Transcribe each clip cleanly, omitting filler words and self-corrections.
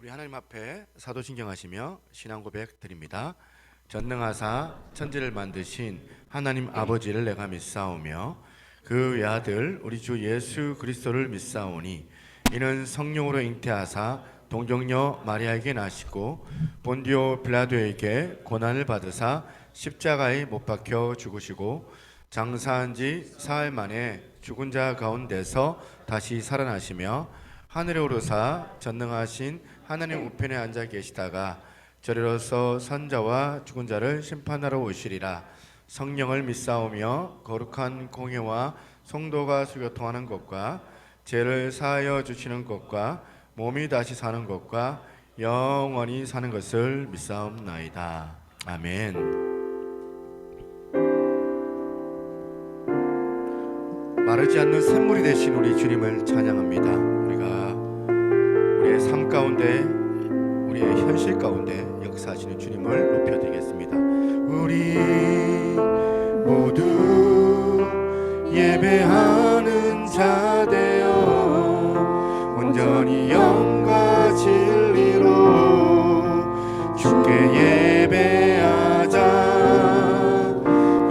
우리 하나님 앞에 사도신경하시며 신앙 고백 드립니다. 전능하사 천지를 만드신 하나님 아버지를 내가 믿사오며 그 외아들 우리 주 예수 그리스도를 믿사오니 이는 성령으로 잉태하사 동정녀 마리아에게 나시고 본디오 빌라도에게 고난을 받으사 십자가에 못 박혀 죽으시고 장사한 지 사흘 만에 죽은 자 가운데서 다시 살아나시며 하늘에 오르사 전능하신 하나님 우편에 앉아 계시다가 저리로서 선자와 죽은 자를 심판하러 오시리라. 성령을 믿사오며 거룩한 공회와 성도가 수교통하는 것과 죄를 사하여 주시는 것과 몸이 다시 사는 것과 영원히 사는 것을 믿사옵나이다. 아멘. 마르지 않는 샘물이 되신 우리 주님을 찬양합니다. 우리가 우리의 삶 가운데, 우리의 현실 가운데 역사하시는 주님을 높여드리겠습니다. 우리 모두 예배하는 자 되어 온전히 영과 진리로 주께 예배하자.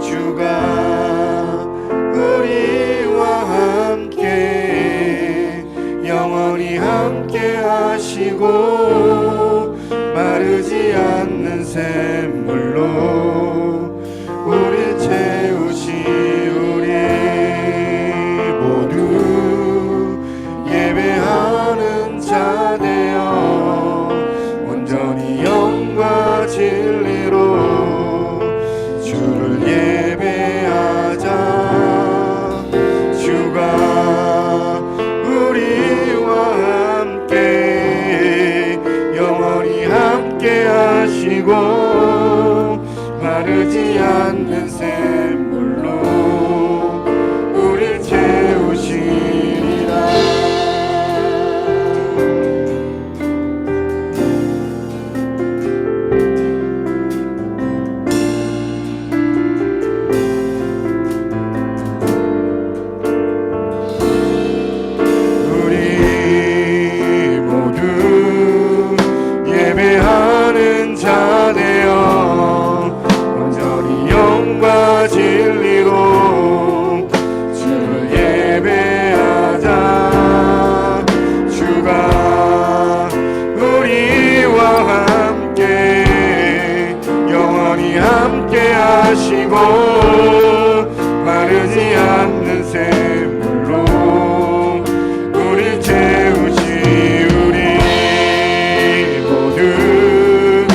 주가 우리와 함께 영원히 함께 하시고 마르지 않는 샘물로 우리 채우시. 우리 모두 예배하는 자 되어 온전히 영과 진리로 주를 예배하자. 주가 우리와 함께 영원히 함께 하시고 마르지 않는 샘물로 우리 채우시리라. 우리 모두 예배하는 자 되어 온전히 영과 진리로 주를 예배하자. 주가 우리와 함께 영원히 함께 하시고 마르지 않는 샘물로 우리 채우시. 우리 모두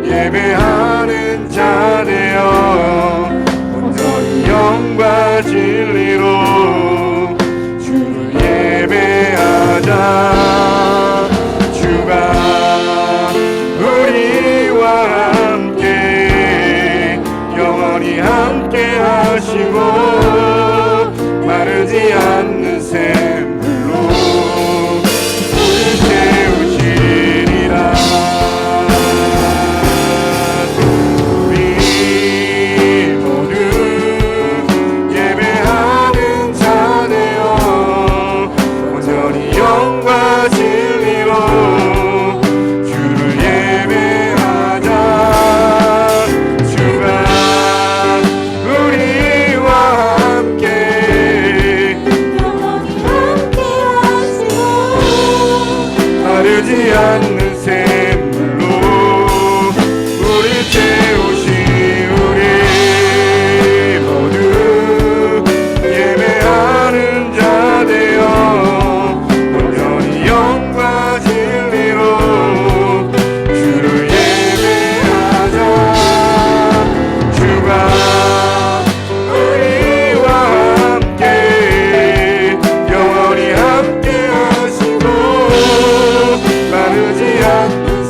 예배하는 자 되어 온전히 영과 진리로 주를 예배하자. 주가 우리와 함께 영원히 함께 하시고 마르지 않는 샘물로 우리 채우시리라. 마르지 않는 샘물로 우리 채우시. 우리 모두 예배하는 자 되어 온전히 영과 진리로 주를 예배하자. 주가 우리와 함께 영원히 함께 하시고 마르지 않는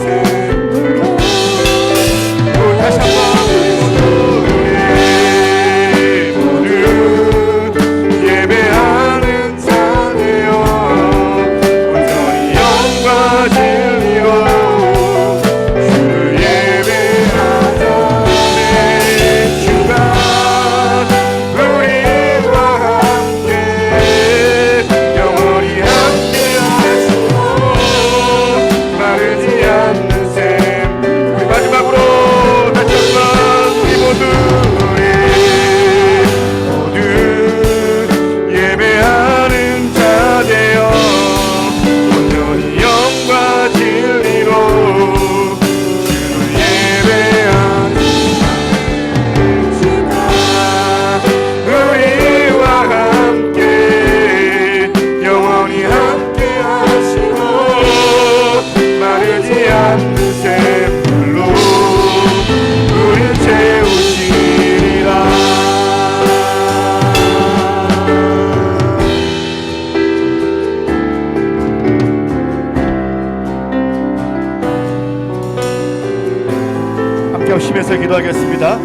합심해서 기도하겠습니다.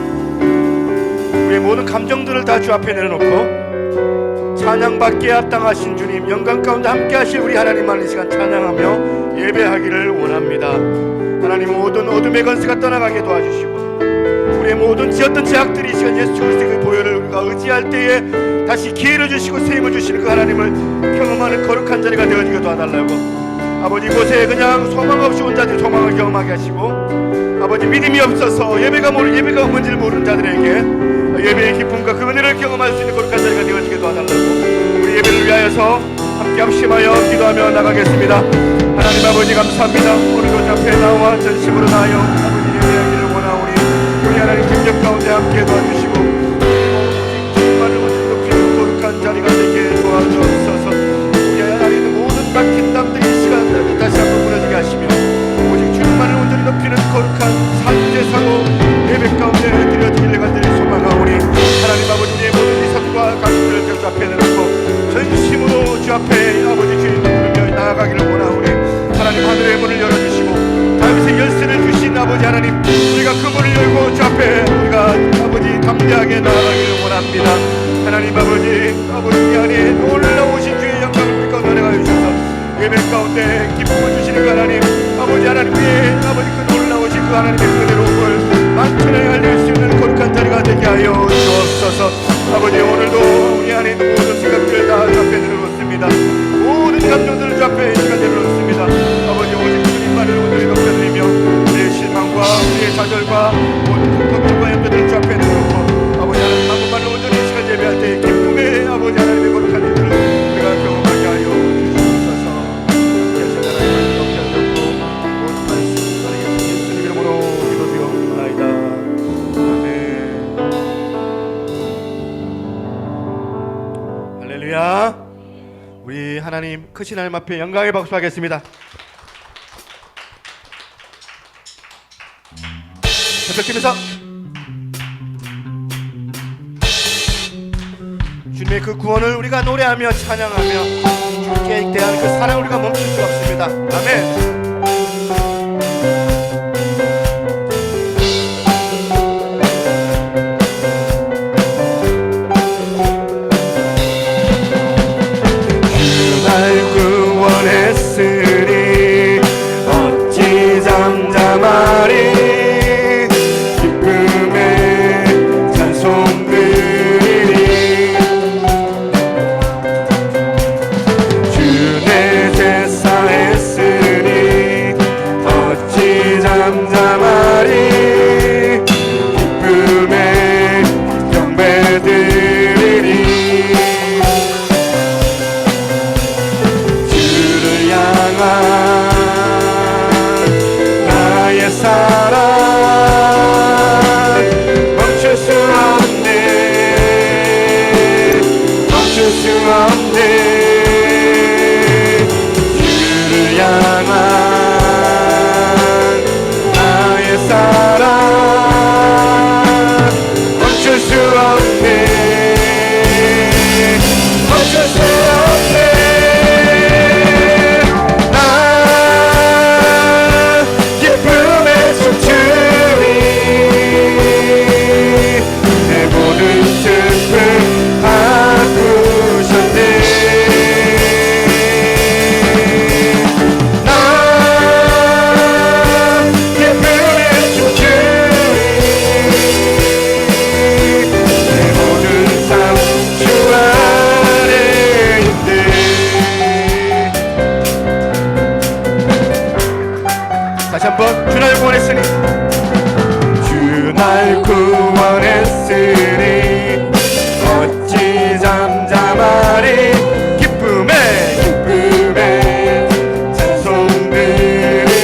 우리의 모든 감정들을 다 주 앞에 내려놓고 찬양받기에 합당하신 주님, 영광 가운데 함께 하실 우리 하나님만 이 시간 찬양하며 예배하기를 원합니다. 하나님, 모든 어둠의 권세가 떠나가게 도와주시고 우리의 모든 지었던 죄악들이 이 시간 예수 그리스도의 그 보혈을 우리가 의지할 때에 다시 기회를 주시고 세임을 주시는 그 하나님을 경험하는 거룩한 자리가 되어지게 도와달라고. 아버지, 이곳에 그냥 소망 없이 온 자들이 소망을 경험하게 하시고, 아버지, 믿음이 없어서 예배가 뭔지를 모르는 자들에게 예배의 기쁨과 그 은혜를 경험할 수 있는 거룩한 자리가 되어지게 도와달라고. 우리 예배를 위하여서 함께 합심하여 기도하며 나가겠습니다. 하나님 아버지, 감사합니다. 오늘도 주 앞에 나와 전심으로 나아요 아버지 예배하기를 원하오니 우리 하나님 김정 가운데 함께 도와주시고 정말을 원하는 높이는 거룩한 자리가 되게 도와주옵소서. 우리 하나님 모든 막힌 담들이 이 시간 다시 한번 무너지게 하시며 오직 주님만을 온전히 높이는 거룩한 산제사로 예배 가운데 드려지기를 간절히 소망하오니 하나님 아버지, 우리의 모든 이성과 가슴들을 주 앞에 내놓고 전심으로 주 앞에 아버지 주님 부르며 나아가기를 원하오니 하나님, 하늘의 문을 열어주시고 다윗의 열쇠를 주신 아버지 하나님, 우리가 그 문을 열고 주 앞에 우리가 아버지 담대하게 나아가기를 원합니다. 하나님 아버지 우리 안에 놀라우신 주의 영광을 우리 가운데 은혜가 주셔서 예배 가운데 기쁨을 주시는 그 하나님, 아버지 하나님 위에 아버지 그 놀라우신 그 하나님의 은혜로움을 만천에 알릴 수 있는 거룩한 자리가 되게 하여 주옵소서. 아버지, 오늘도 우리 안에 있는 모든 생각들을 다 주 앞에 내려놓습니다. 모든 감정들을 주 앞에 이 시간 내려놓습니다. 아버지, 오직 주님만을 온전히 높여드리며 우리의 실망과 우리의 좌절과 모든 걱정과 염려들을 주 앞에 내려놓고 아버지 하나님 한 번만로 온전히 이 시간 예배할 때 기쁨의 아버지 하나님의 거룩한 일들을 우리가 경험하게 하여 주시옵소서. 예수 하나님을 높여드리고 모든 말씀 살아계신 예수님 이름으로 기도드리옵나이다. 아멘. 할렐루야. 우리 하나님 크신 하나님 앞에 영광의 박수 하겠습니다. 대표팀에서 주님의 그 구원을 우리가 노래하며 찬양하며 주께 대한 그 사랑을 우리가 멈출 수 없습니다. 아멘. 구원했으니 어찌 잠잠하리. 기쁨의 찬송 드리리. 주 내 제사 했으니 어찌 잠잠하리. 기쁨의 경배 드리리. 나의 사랑 멈출 수 없네. 멈출 수 없네. 주를 향한 나의 사랑 멈출 수 없네. 멈출 수 없네. 다시 한번 주 날 구원했으니 주 날 구원했으니 어찌 잠잠하리. 기쁨의 찬송 드리리.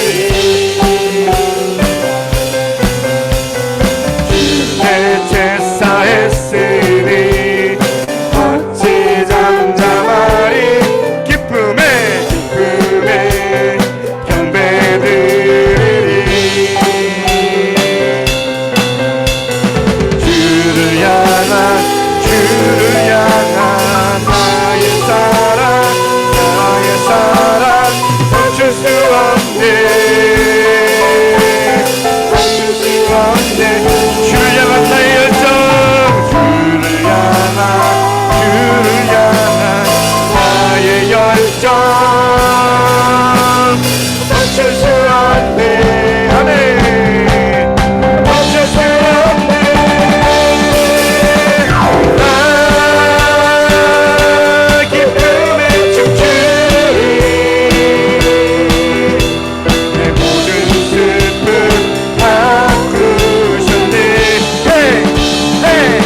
주 내 제사 했으니 어찌 잠잠하리. 기쁨의 경배 드리리. 멈출 수 없네. 아멘. 멈출 수 없네. 나 기쁨에 춤추리. 내 모든 슬픔 바꾸셨네. 헤이 헤이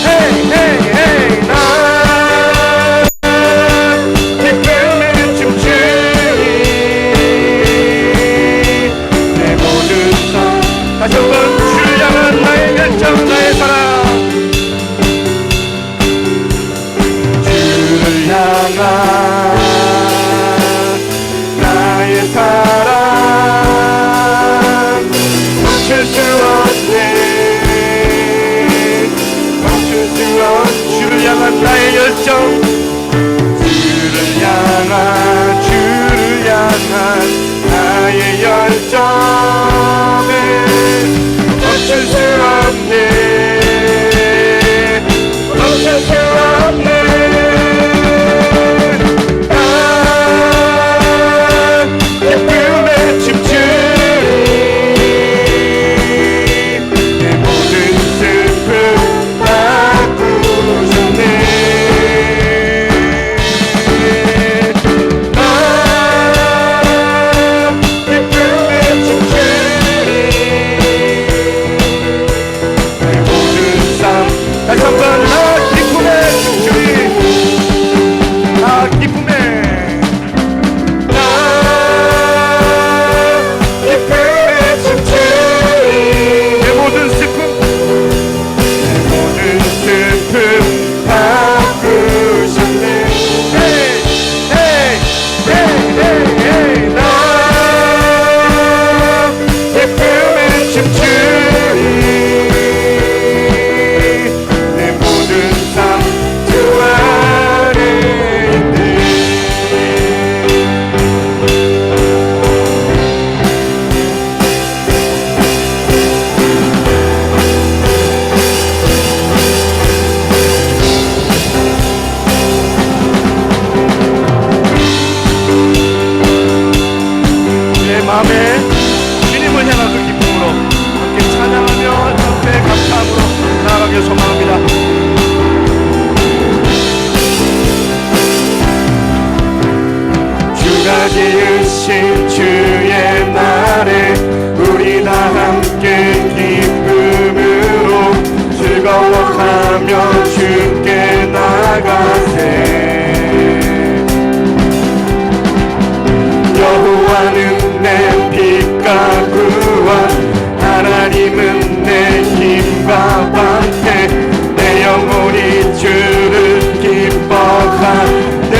헤이 헤이 헤이. 나 기쁨에 춤추리. 내 모든 삶 다시 한번 주를 향한 나의 열정 나의 사랑. 주를 향한 나의 사랑 멈출 수 없네. 멈출 수 없네. 주를 향한 나의 열정. 주를 향한 나의 열정을 멈출 수 없네. 멈출 수 없네. 기쁨에 춤추리. 내 모든 슬픔 바꾸셨네. 기쁨에 춤추리. 내 모든 삶 다시 한번 기쁨에 춤추리. 기쁨에 기쁨에 춤추리. 내 모든 슬픔 바꾸셨네. 헤이 헤이 헤이 헤이 헤이. 나 기쁨에 춤추리. 내 모든 삶 주 안에 있네. 내 마음에 주님을 향한 그 기쁨으로 함께 찬양하며 함께 감사함으로 나아가길 소망합니다. 주가 지으신 주의 날에 우리 다 함께 기쁨으로 즐거워하며 주께 나가세. 여호와는 내 빛과 구원, 하나님은 내 힘과 방패. 내 영혼이 주를 기뻐하네.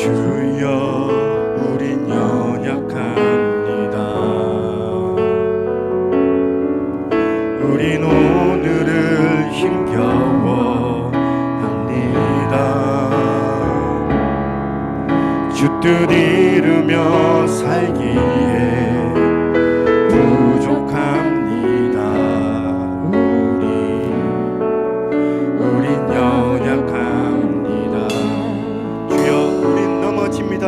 주여 우린 연약합니다. 우린 오늘을 힘겨워 합니다. 주 뜻 이루며 살기에 부족합니다. 우린 연약합니다. 주여 우린 넘어집니다.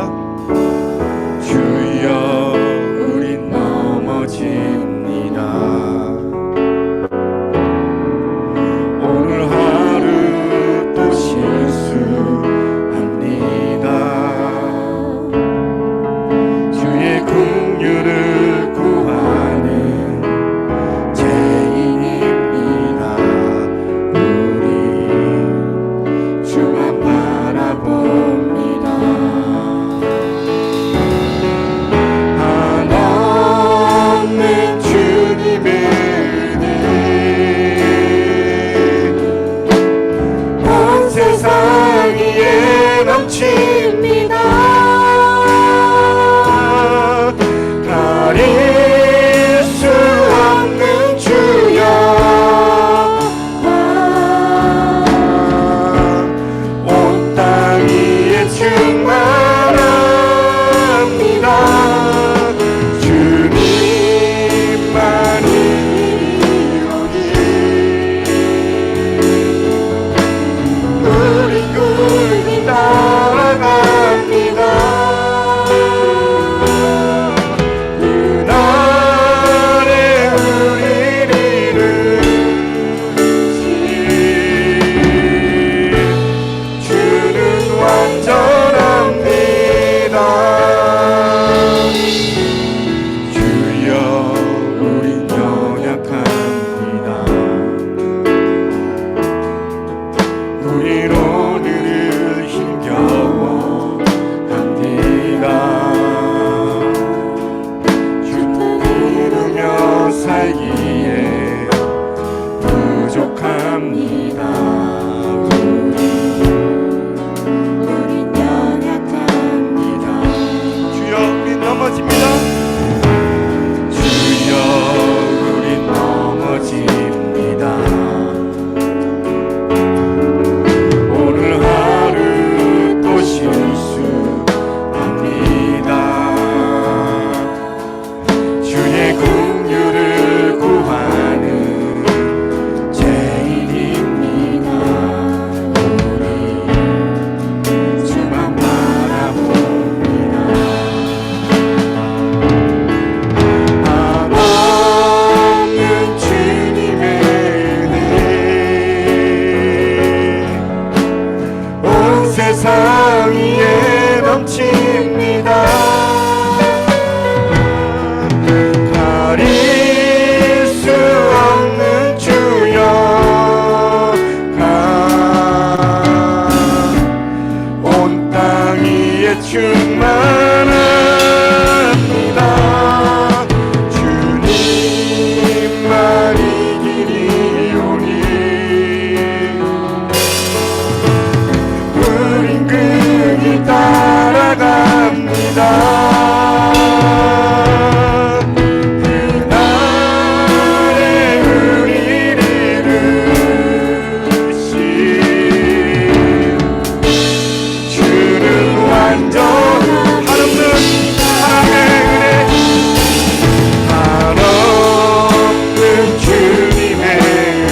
주여 우린 넘어집니다. 오늘 하루 또 실수합니다. 주의 긍휼을 구하는 죄인입니다. 우리 주만 바라봅니다. 한없는 주님의 은혜 온 세상 위에 넘칩니다. 가릴 수 없는 주여 온 땅 위에 충만합니다. 주님만이 우리 꿈이 따라갑니다. 그날에 우리를 이루시 주는 완전합니다. 주여 우린 연약합니다. 우린 오늘을 힘겨워 합니다. 주 뜻 이루며 살기에 부족합니다. 우린 연약합니다. 주여 우린 넘어집니다. 주여 우린 넘어집니다. 오늘 하루 또 실수합니다. 주의 긍휼을 구하는 죄인입니다. 우리 주만 바라봅니다. 한없는 주님의 은혜 온 세상 위에 넘칩니다. 가릴 수 없는 주여 온 땅 위에 충만합니다. 주님만이 길이오니 우린 그 길 따라갑니다. 그날에 우리를 이루시 주는 완전 한없는 사랑의 은혜 한없는 주님의 은혜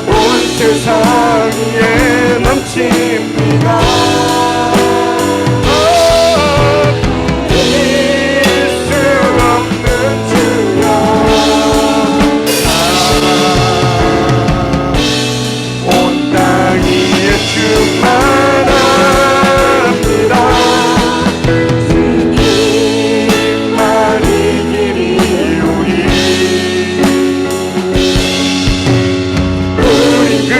온 세상 위에 넘칩니다. 잊을 수 없는 주여 온 땅 위에 충만합니다. 주님만이 길이오니 우린 그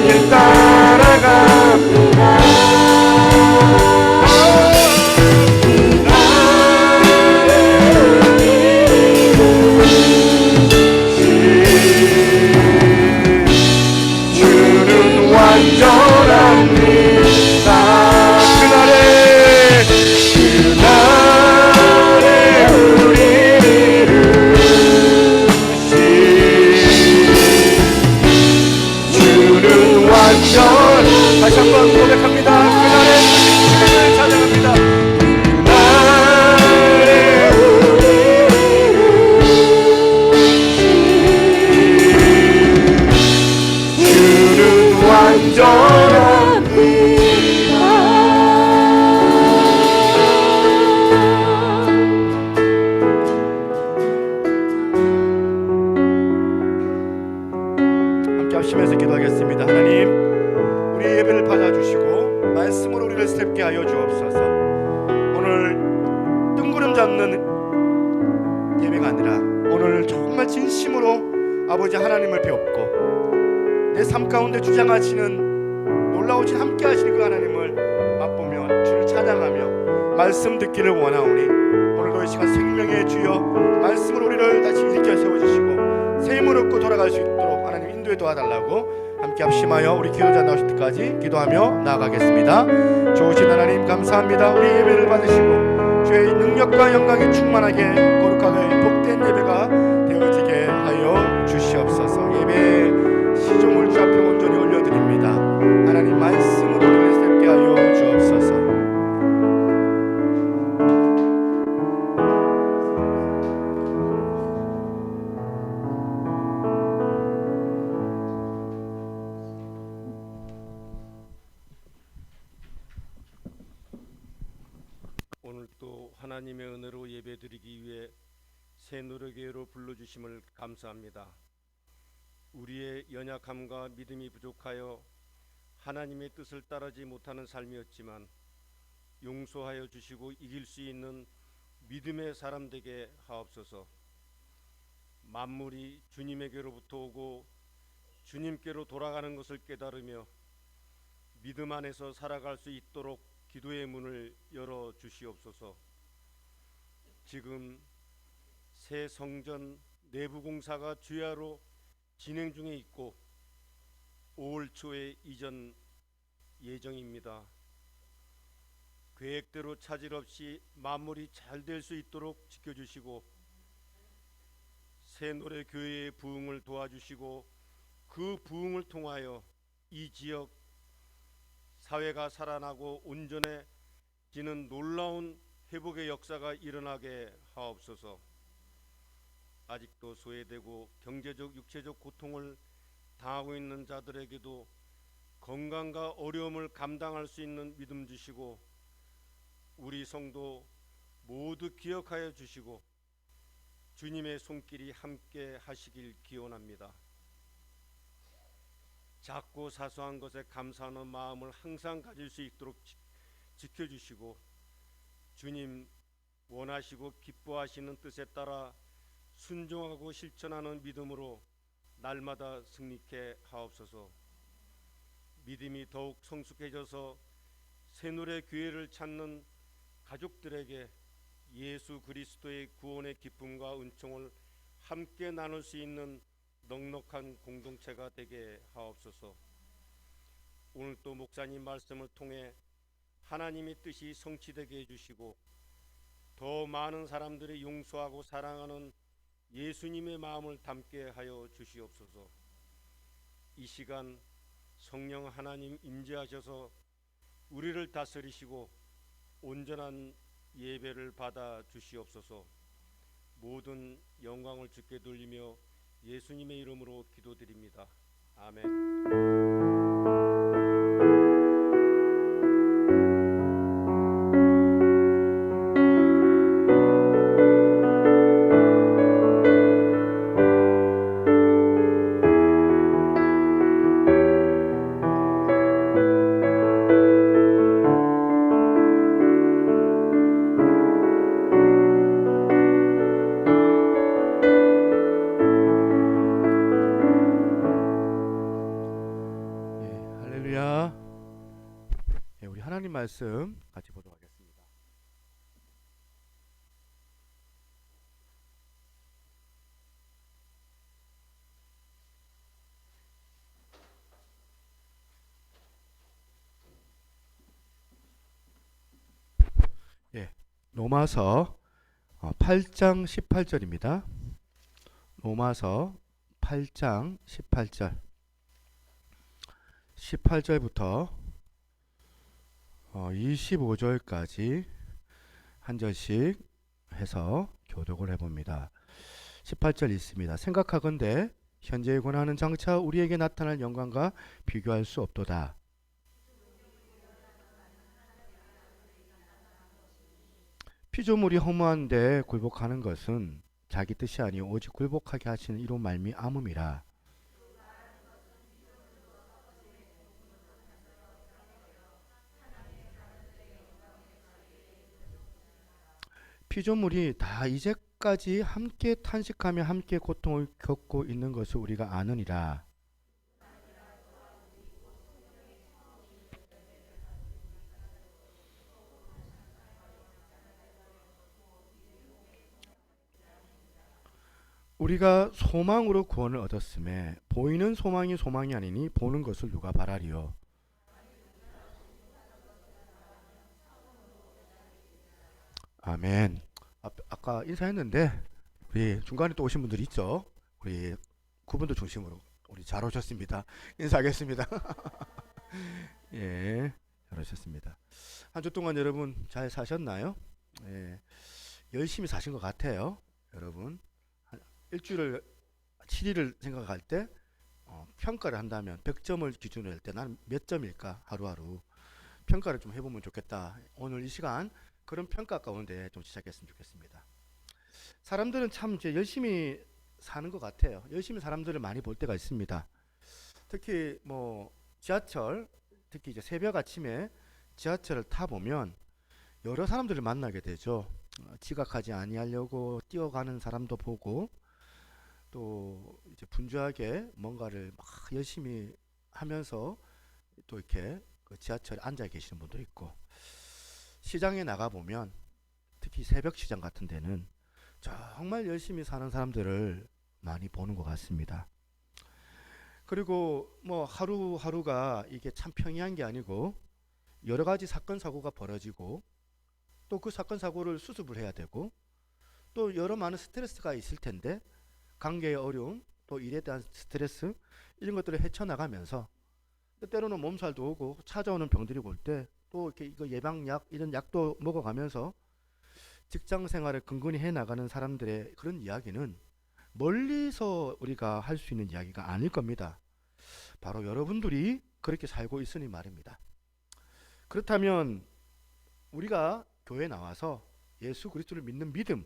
길 따라갑니다. 완전. 다시 한번 고백합니다. 그날의 주님을 찬양합니다. 주는 완전한 함께 합심해서 기도하겠습니다. 하나님, 우리 예배를 받아주시고 말씀으로 우리를 새롭게 하여 주옵소서. 오늘 뜬구름 잡는 예배가 아니라 오늘 정말 진심으로 아버지 하나님을 배웠고 내 삶 가운데 주장하시는 놀라우신 함께 하시는 그 하나님을 맛보며 주를 찬양하며 말씀 듣기를 원하오니 오늘도 이 시간 생명의 주여 말씀으로 우리를 다시 일으켜 세워주시고 새 힘을 얻고 돌아갈 수 있도록 하나님 인도에 도와달라고 함께 합심하여 우리 기도자 나오실 때까지 기도하며 나아가겠습니다. 좋으신 하나님 감사합니다. 우리 예배를 받으시고 주의 능력과 영광이 충만하게 거룩하게 복된 예배가 되어지게 하여 주시옵소서. 예배 시종을 주 앞에 온전히 올려드립니다. 하나님 말씀으로 우리를 새롭게 하여 주옵소서. 오늘 또 하나님의 은혜로 예배드리기 위해 새 노래교회로 불러주심을 감사합니다. 우리의 연약함과 믿음이 부족하여 하나님의 뜻을 따르지 못하는 삶이었지만 용서하여 주시고 이길 수 있는 믿음의 사람 되게 하옵소서. 만물이 주님에게로부터 오고 주님께로 돌아가는 것을 깨달으며 믿음 안에서 살아갈 수 있도록 기도의 문을 열어 주시옵소서. 지금 새 성전 내부 공사가 주야로 진행 중에 있고 5월 초에 이전 예정입니다. 계획대로 차질 없이 마무리 잘 될 수 있도록 지켜주시고 새 노래 교회의 부흥을 도와주시고 그 부흥을 통하여 이 지역 사회가 살아나고 온전해지는 놀라운 회복의 역사가 일어나게 하옵소서. 아직도 소외되고 경제적 육체적 고통을 당하고 있는 자들에게도 건강과 어려움을 감당할 수 있는 믿음 주시고 우리 성도 모두 기억하여 주시고 주님의 손길이 함께 하시길 기원합니다. 작고 사소한 것에 감사하는 마음을 항상 가질 수 있도록 지켜주시고 주님 원하시고 기뻐하시는 뜻에 따라 순종하고 실천하는 믿음으로 날마다 승리케 하옵소서. 믿음이 더욱 성숙해져서 새노래 교회를 찾는 가족들에게 예수 그리스도의 구원의 기쁨과 은총을 함께 나눌 수 있는 넉넉한 공동체가 되게 하옵소서. 오늘 또 목사님 말씀을 통해 하나님의 뜻이 성취되게 해주시고 더 많은 사람들이 용서하고 사랑하는 예수님의 마음을 담게 하여 주시옵소서. 이 시간 성령 하나님 임재하셔서 우리를 다스리시고 온전한 예배를 받아 주시옵소서. 모든 영광을 주께 돌리며 예수님의 이름으로 기도드립니다. 아멘. 말씀 같이 보도록 하겠습니다. 로마서 8장 18절입니다. 로마서 8장 18절 18절부터 25절까지 한 절씩 해서 교독을 해봅니다. 18절 있습니다. 생각하건대 현재의 권한은 장차 우리에게 나타날 영광과 비교할 수 없도다. 피조물이 허무한데 굴복하는 것은 자기 뜻이 아니요 오직 굴복하게 하시는 이로 말미암음이라. 피조물이 다 이제까지 함께 탄식하며 함께 고통을 겪고 있는 것을 우리가 아느니라. 우리가 소망으로 구원을 얻었음에 보이는 소망이 소망이 아니니 보는 것을 누가 바라리요. 아멘. 아까 인사했는데 우리 중간에 또 오신 분들이 있죠. 우리 구분도 중심으로 우리 잘 오셨습니다. 인사하겠습니다. 예, 잘 오셨습니다. 한 주 동안 여러분 잘 사셨나요? 예, 열심히 사신 것 같아요. 여러분 한 일주일을 7일을 생각할 때 평가를 한다면 100점을 기준으로 할 때 나는 몇 점일까 하루하루 평가를 좀 해보면 좋겠다. 오늘 이 시간 그런 평가 가운데 좀 시작했으면 좋겠습니다. 사람들은 참 이제 열심히 사는 것 같아요. 열심히 사람들을 많이 볼 때가 있습니다. 특히 뭐 지하철, 특히 이제 새벽 아침에 지하철을 타 보면 여러 사람들을 만나게 되죠. 지각하지 아니하려고 뛰어가는 사람도 보고 또 이제 분주하게 뭔가를 막 열심히 하면서 또 이렇게 그 지하철에 앉아 계시는 분도 있고, 시장에 나가 보면 특히 새벽 시장 같은 데는 정말 열심히 사는 사람들을 많이 보는 것 같습니다. 그리고 뭐 하루하루가 이게 참 평이한 게 아니고 여러 가지 사건 사고가 벌어지고 또 그 사건 사고를 수습을 해야 되고 또 여러 많은 스트레스가 있을 텐데 관계의 어려움 또 일에 대한 스트레스 이런 것들을 헤쳐나가면서 때로는 몸살도 오고 찾아오는 병들이 올 때 또 이렇게 이거 예방약 이런 약도 먹어가면서 직장 생활을 근근히 해 나가는 사람들의 그런 이야기는 멀리서 우리가 할 수 있는 이야기가 아닐 겁니다. 바로 여러분들이 그렇게 살고 있으니 말입니다. 그렇다면 우리가 교회에 나와서 예수 그리스도를 믿는 믿음,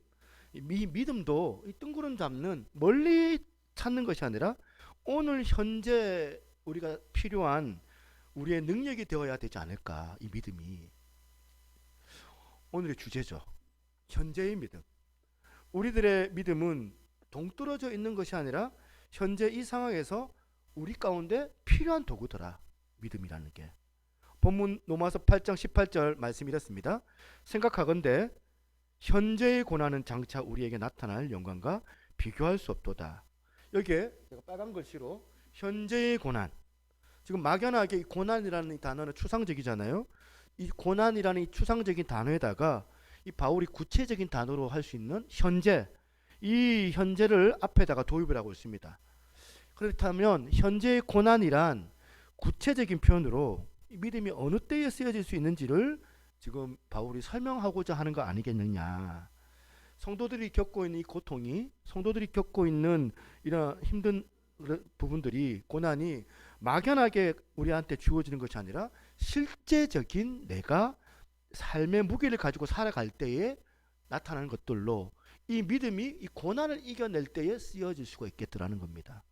이 믿음도 이 뜬구름 잡는 멀리 찾는 것이 아니라 오늘 현재 우리가 필요한 우리의 능력이 되어야 되지 않을까. 이 믿음이 오늘의 주제죠. 현재의 믿음. 우리들의 믿음은 동떨어져 있는 것이 아니라 현재 이 상황에서 우리 가운데 필요한 도구더라. 믿음이라는 게. 본문 로마서 8장 18절 말씀이 이렇습니다. 생각하건대 현재의 고난은 장차 우리에게 나타날 영광과 비교할 수 없도다. 여기에 제가 빨간 글씨로 현재의 고난. 지금 막연하게 이 고난이라는 이 단어는 추상적이잖아요. 이 고난이라는 이 추상적인 단어에다가 이 바울이 구체적인 단어로 할 수 있는 현재, 이 현재를 앞에다가 도입을 하고 있습니다. 그렇다면 현재의 고난이란 구체적인 표현으로 이 믿음이 어느 때에 쓰여질 수 있는지를 지금 바울이 설명하고자 하는 거 아니겠느냐. 성도들이 겪고 있는 이 고통이, 성도들이 겪고 있는 이런 힘든 부분들이, 고난이 막연하게 우리한테 주어지는 것이 아니라 실제적인 내가 삶의 무게를 가지고 살아갈 때에 나타나는 것들로 이 믿음이 이 고난을 이겨낼 때에 쓰여질 수가 있겠더라는 겁니다.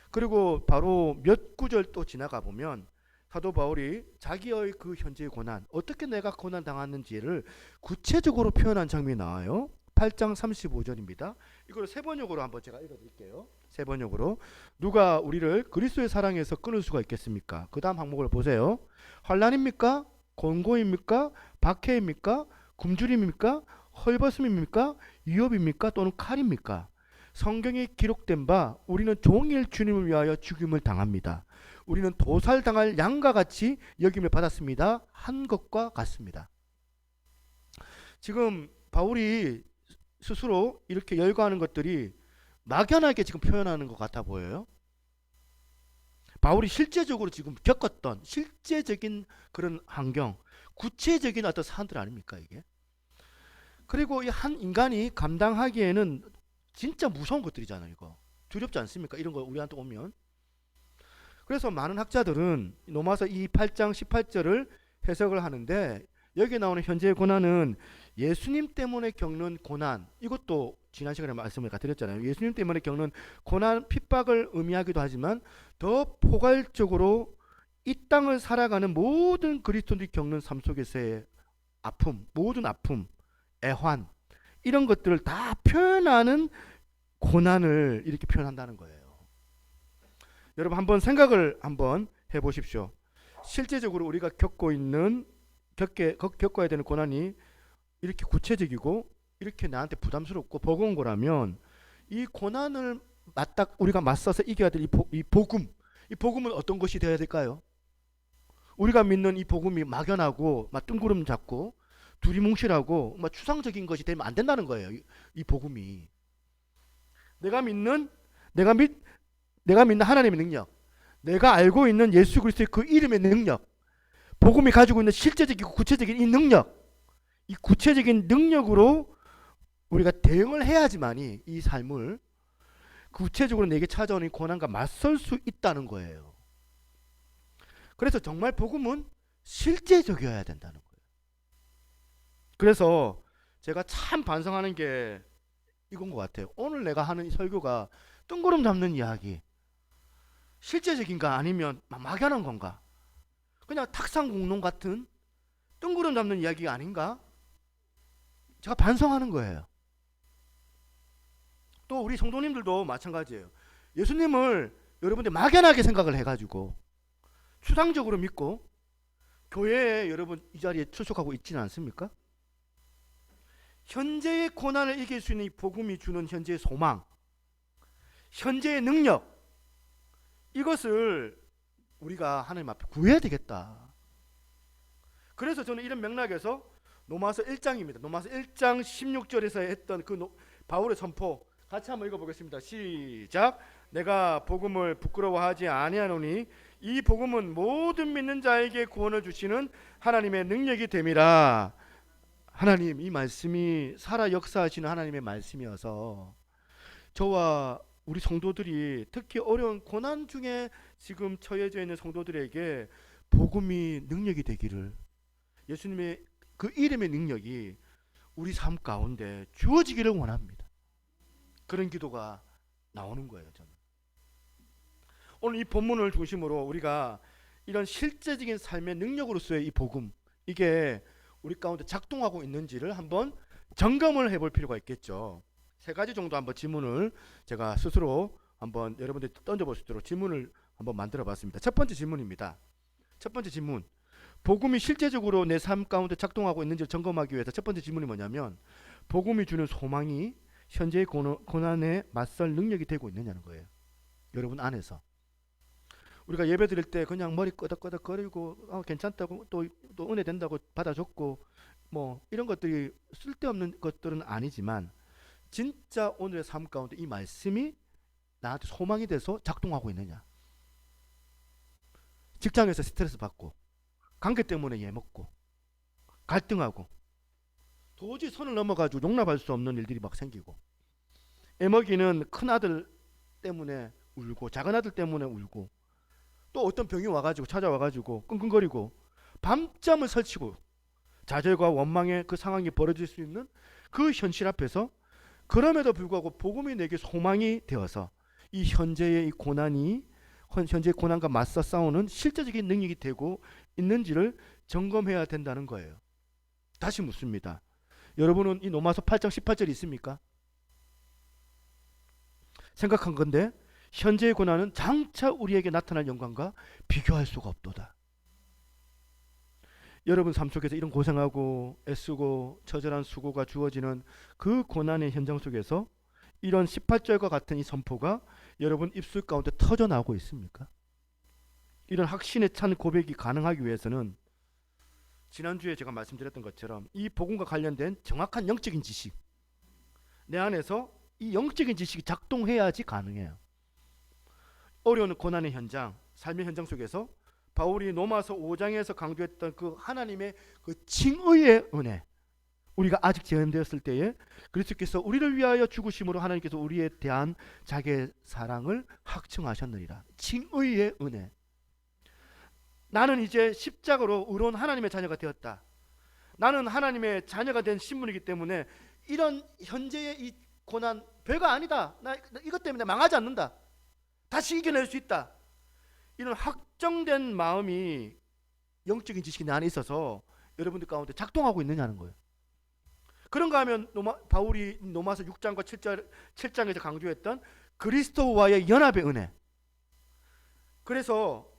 그리고 바로 몇 구절 또 지나가 보면 사도 바울이 자기의 그 현재의 고난, 어떻게 내가 고난 당했는지를 구체적으로 표현한 장면이 나와요. 8장 35절입니다. 이걸 세 번역으로 한번 제가 읽어드릴게요. 세 번역으로. 누가 우리를 그리스도의 사랑에서 끊을 수가 있겠습니까? 그 다음 항목을 보세요. 환난입니까? 곤고입니까? 박해입니까? 굶주림입니까? 헐벗음입니까? 위협입니까? 또는 칼입니까? 성경에 기록된 바 우리는 종일 주님을 위하여 죽임을 당합니다. 우리는 도살당할 양과 같이 여김을 받았습니다. 한 것과 같습니다. 지금 바울이 스스로 이렇게 열거하는 것들이 막연하게 지금 표현하는 것 같아 보여요. 바울이 실제적으로 지금 겪었던 실제적인 그런 환경, 구체적인 어떤 사안들 아닙니까 이게? 그리고 이 한 인간이 감당하기에는 진짜 무서운 것들이잖아요. 이거 두렵지 않습니까? 이런 거 우리한테 오면. 그래서 많은 학자들은 로마서 8장 18절을 해석을 하는데, 여기에 나오는 현재의 고난은 예수님 때문에 겪는 고난, 이것도 지난 시간에 말씀을 드렸잖아요. 예수님 때문에 겪는 고난, 핍박을 의미하기도 하지만 더 포괄적으로 이 땅을 살아가는 모든 그리스도인들이 겪는 삶 속에서의 아픔, 모든 아픔, 애환, 이런 것들을 다 표현하는 고난을 이렇게 표현한다는 거예요. 여러분 한번 생각을 한번 해보십시오. 실제적으로 우리가 겪어야 되는 고난이 이렇게 구체적이고 이렇게 나한테 부담스럽고 버거운 거라면, 이 고난을 우리가 맞서서 이겨야 될 이 복음은 어떤 것이 되어야 될까요? 우리가 믿는 이 복음이 막연하고 막 뜬구름 잡고 두리뭉실하고 막 추상적인 것이 되면 안 된다는 거예요. 이 복음이 내가 믿는 하나님의 능력, 내가 알고 있는 예수 그리스도의 그 이름의 능력, 복음이 가지고 있는 실제적이고 구체적인 이 능력, 이 구체적인 능력으로 우리가 대응을 해야지만이 이 삶을 구체적으로 내게 찾아오는 고난과 맞설 수 있다는 거예요. 그래서 정말 복음은 실제적이어야 된다는 거예요. 그래서 제가 참 반성하는 게 이건 것 같아요. 오늘 내가 하는 이 설교가 뜬구름 잡는 이야기, 실제적인가 아니면 막연한 건가? 그냥 탁상공론 같은 뜬구름 잡는 이야기가 아닌가? 제가 반성하는 거예요. 또 우리 성도님들도 마찬가지예요. 예수님을 여러분들 막연하게 생각을 해가지고 추상적으로 믿고 교회에 여러분 이 자리에 출석하고 있지는 않습니까? 현재의 고난을 이길 수 있는 이 복음이 주는 현재의 소망, 현재의 능력, 이것을 우리가 하나님 앞에 구해야 되겠다. 그래서 저는 이런 맥락에서 로마서 1장입니다. 로마서 1장 16절에서 했던 그 바울의 선포 같이 한번 읽어보겠습니다. 시작. 내가 복음을 부끄러워하지 아니하노니 이 복음은 모든 믿는 자에게 구원을 주시는 하나님의 능력이 됨이라. 하나님, 이 말씀이 살아 역사하시는 하나님의 말씀이어서 저와 우리 성도들이 특히 어려운 고난 중에 지금 처해져 있는 성도들에게 복음이 능력이 되기를, 예수님의 그 이름의 능력이 우리 삶 가운데 주어지기를 원합니다. 그런 기도가 나오는 거예요. 저는 오늘 이 본문을 중심으로 우리가 이런 실제적인 삶의 능력으로서의 이 복음, 이게 우리 가운데 작동하고 있는지를 한번 점검을 해볼 필요가 있겠죠. 세 가지 정도 한번 질문을 제가 스스로 한번 여러분들이 던져볼 수 있도록 질문을 한번 만들어 봤습니다. 첫 번째 질문입니다. 첫 번째 질문, 복음이 실제적으로 내 삶 가운데 작동하고 있는지를 점검하기 위해서 첫 번째 질문이 뭐냐면, 복음이 주는 소망이 현재의 고난에 맞설 능력이 되고 있느냐는 거예요. 여러분 안에서. 우리가 예배 드릴 때 그냥 머리 끄덕끄덕 거리고 괜찮다고 또 은혜 된다고 받아줬고 뭐 이런 것들이 쓸데없는 것들은 아니지만, 진짜 오늘의 삶 가운데 이 말씀이 나한테 소망이 돼서 작동하고 있느냐. 직장에서 스트레스 받고 관계 때문에 예먹고 갈등하고 도저히 선을 넘어가지고 용납할 수 없는 일들이 막 생기고, 애먹이는 큰아들 때문에 울고 작은 아들 때문에 울고, 또 어떤 병이 와가지고 찾아와가지고 끙끙거리고 밤잠을 설치고 좌절과 원망의 그 상황이 벌어질 수 있는 그 현실 앞에서, 그럼에도 불구하고 복음이 내게 소망이 되어서 이 현재의 이 고난이 현재의 고난과 맞서 싸우는 실제적인 능력이 되고 있는지를 점검해야 된다는 거예요. 다시 묻습니다. 여러분은 이 로마서 8장 18절이 있습니까? 생각한 건데 현재의 고난은 장차 우리에게 나타날 영광과 비교할 수가 없도다. 여러분 삶 속에서 이런 고생하고 애쓰고 처절한 수고가 주어지는 그 고난의 현장 속에서 이런 18절과 같은 이 선포가 여러분 입술 가운데 터져나오고 있습니까? 이런 확신에 찬 고백이 가능하기 위해서는 지난주에 제가 말씀드렸던 것처럼 이 복음과 관련된 정확한 영적인 지식, 내 안에서 이 영적인 지식이 작동해야지 가능해요. 어려운 고난의 현장, 삶의 현장 속에서 바울이 로마서 5장에서 강조했던 그 하나님의 그 칭의의 은혜, 우리가 아직 제한되었을 때에 그리스도께서 우리를 위하여 죽으심으로 하나님께서 우리에 대한 자기의 사랑을 확증하셨느니라. 칭의의 은혜. 나는 이제 십자가로 의로운 하나님의 자녀가 되었다. 나는 하나님의 자녀가 된 신분이기 때문에 이런 현재의 이 고난 별거 아니다. 나 이것 때문에 망하지 않는다. 다시 이겨낼 수 있다. 이런 확정된 마음이 영적인 지식이 내 안에 있어서 여러분들 가운데 작동하고 있느냐는 거예요. 그런가 하면 바울이 로마서 6장과 7장에서 강조했던 그리스도와의 연합의 은혜. 그래서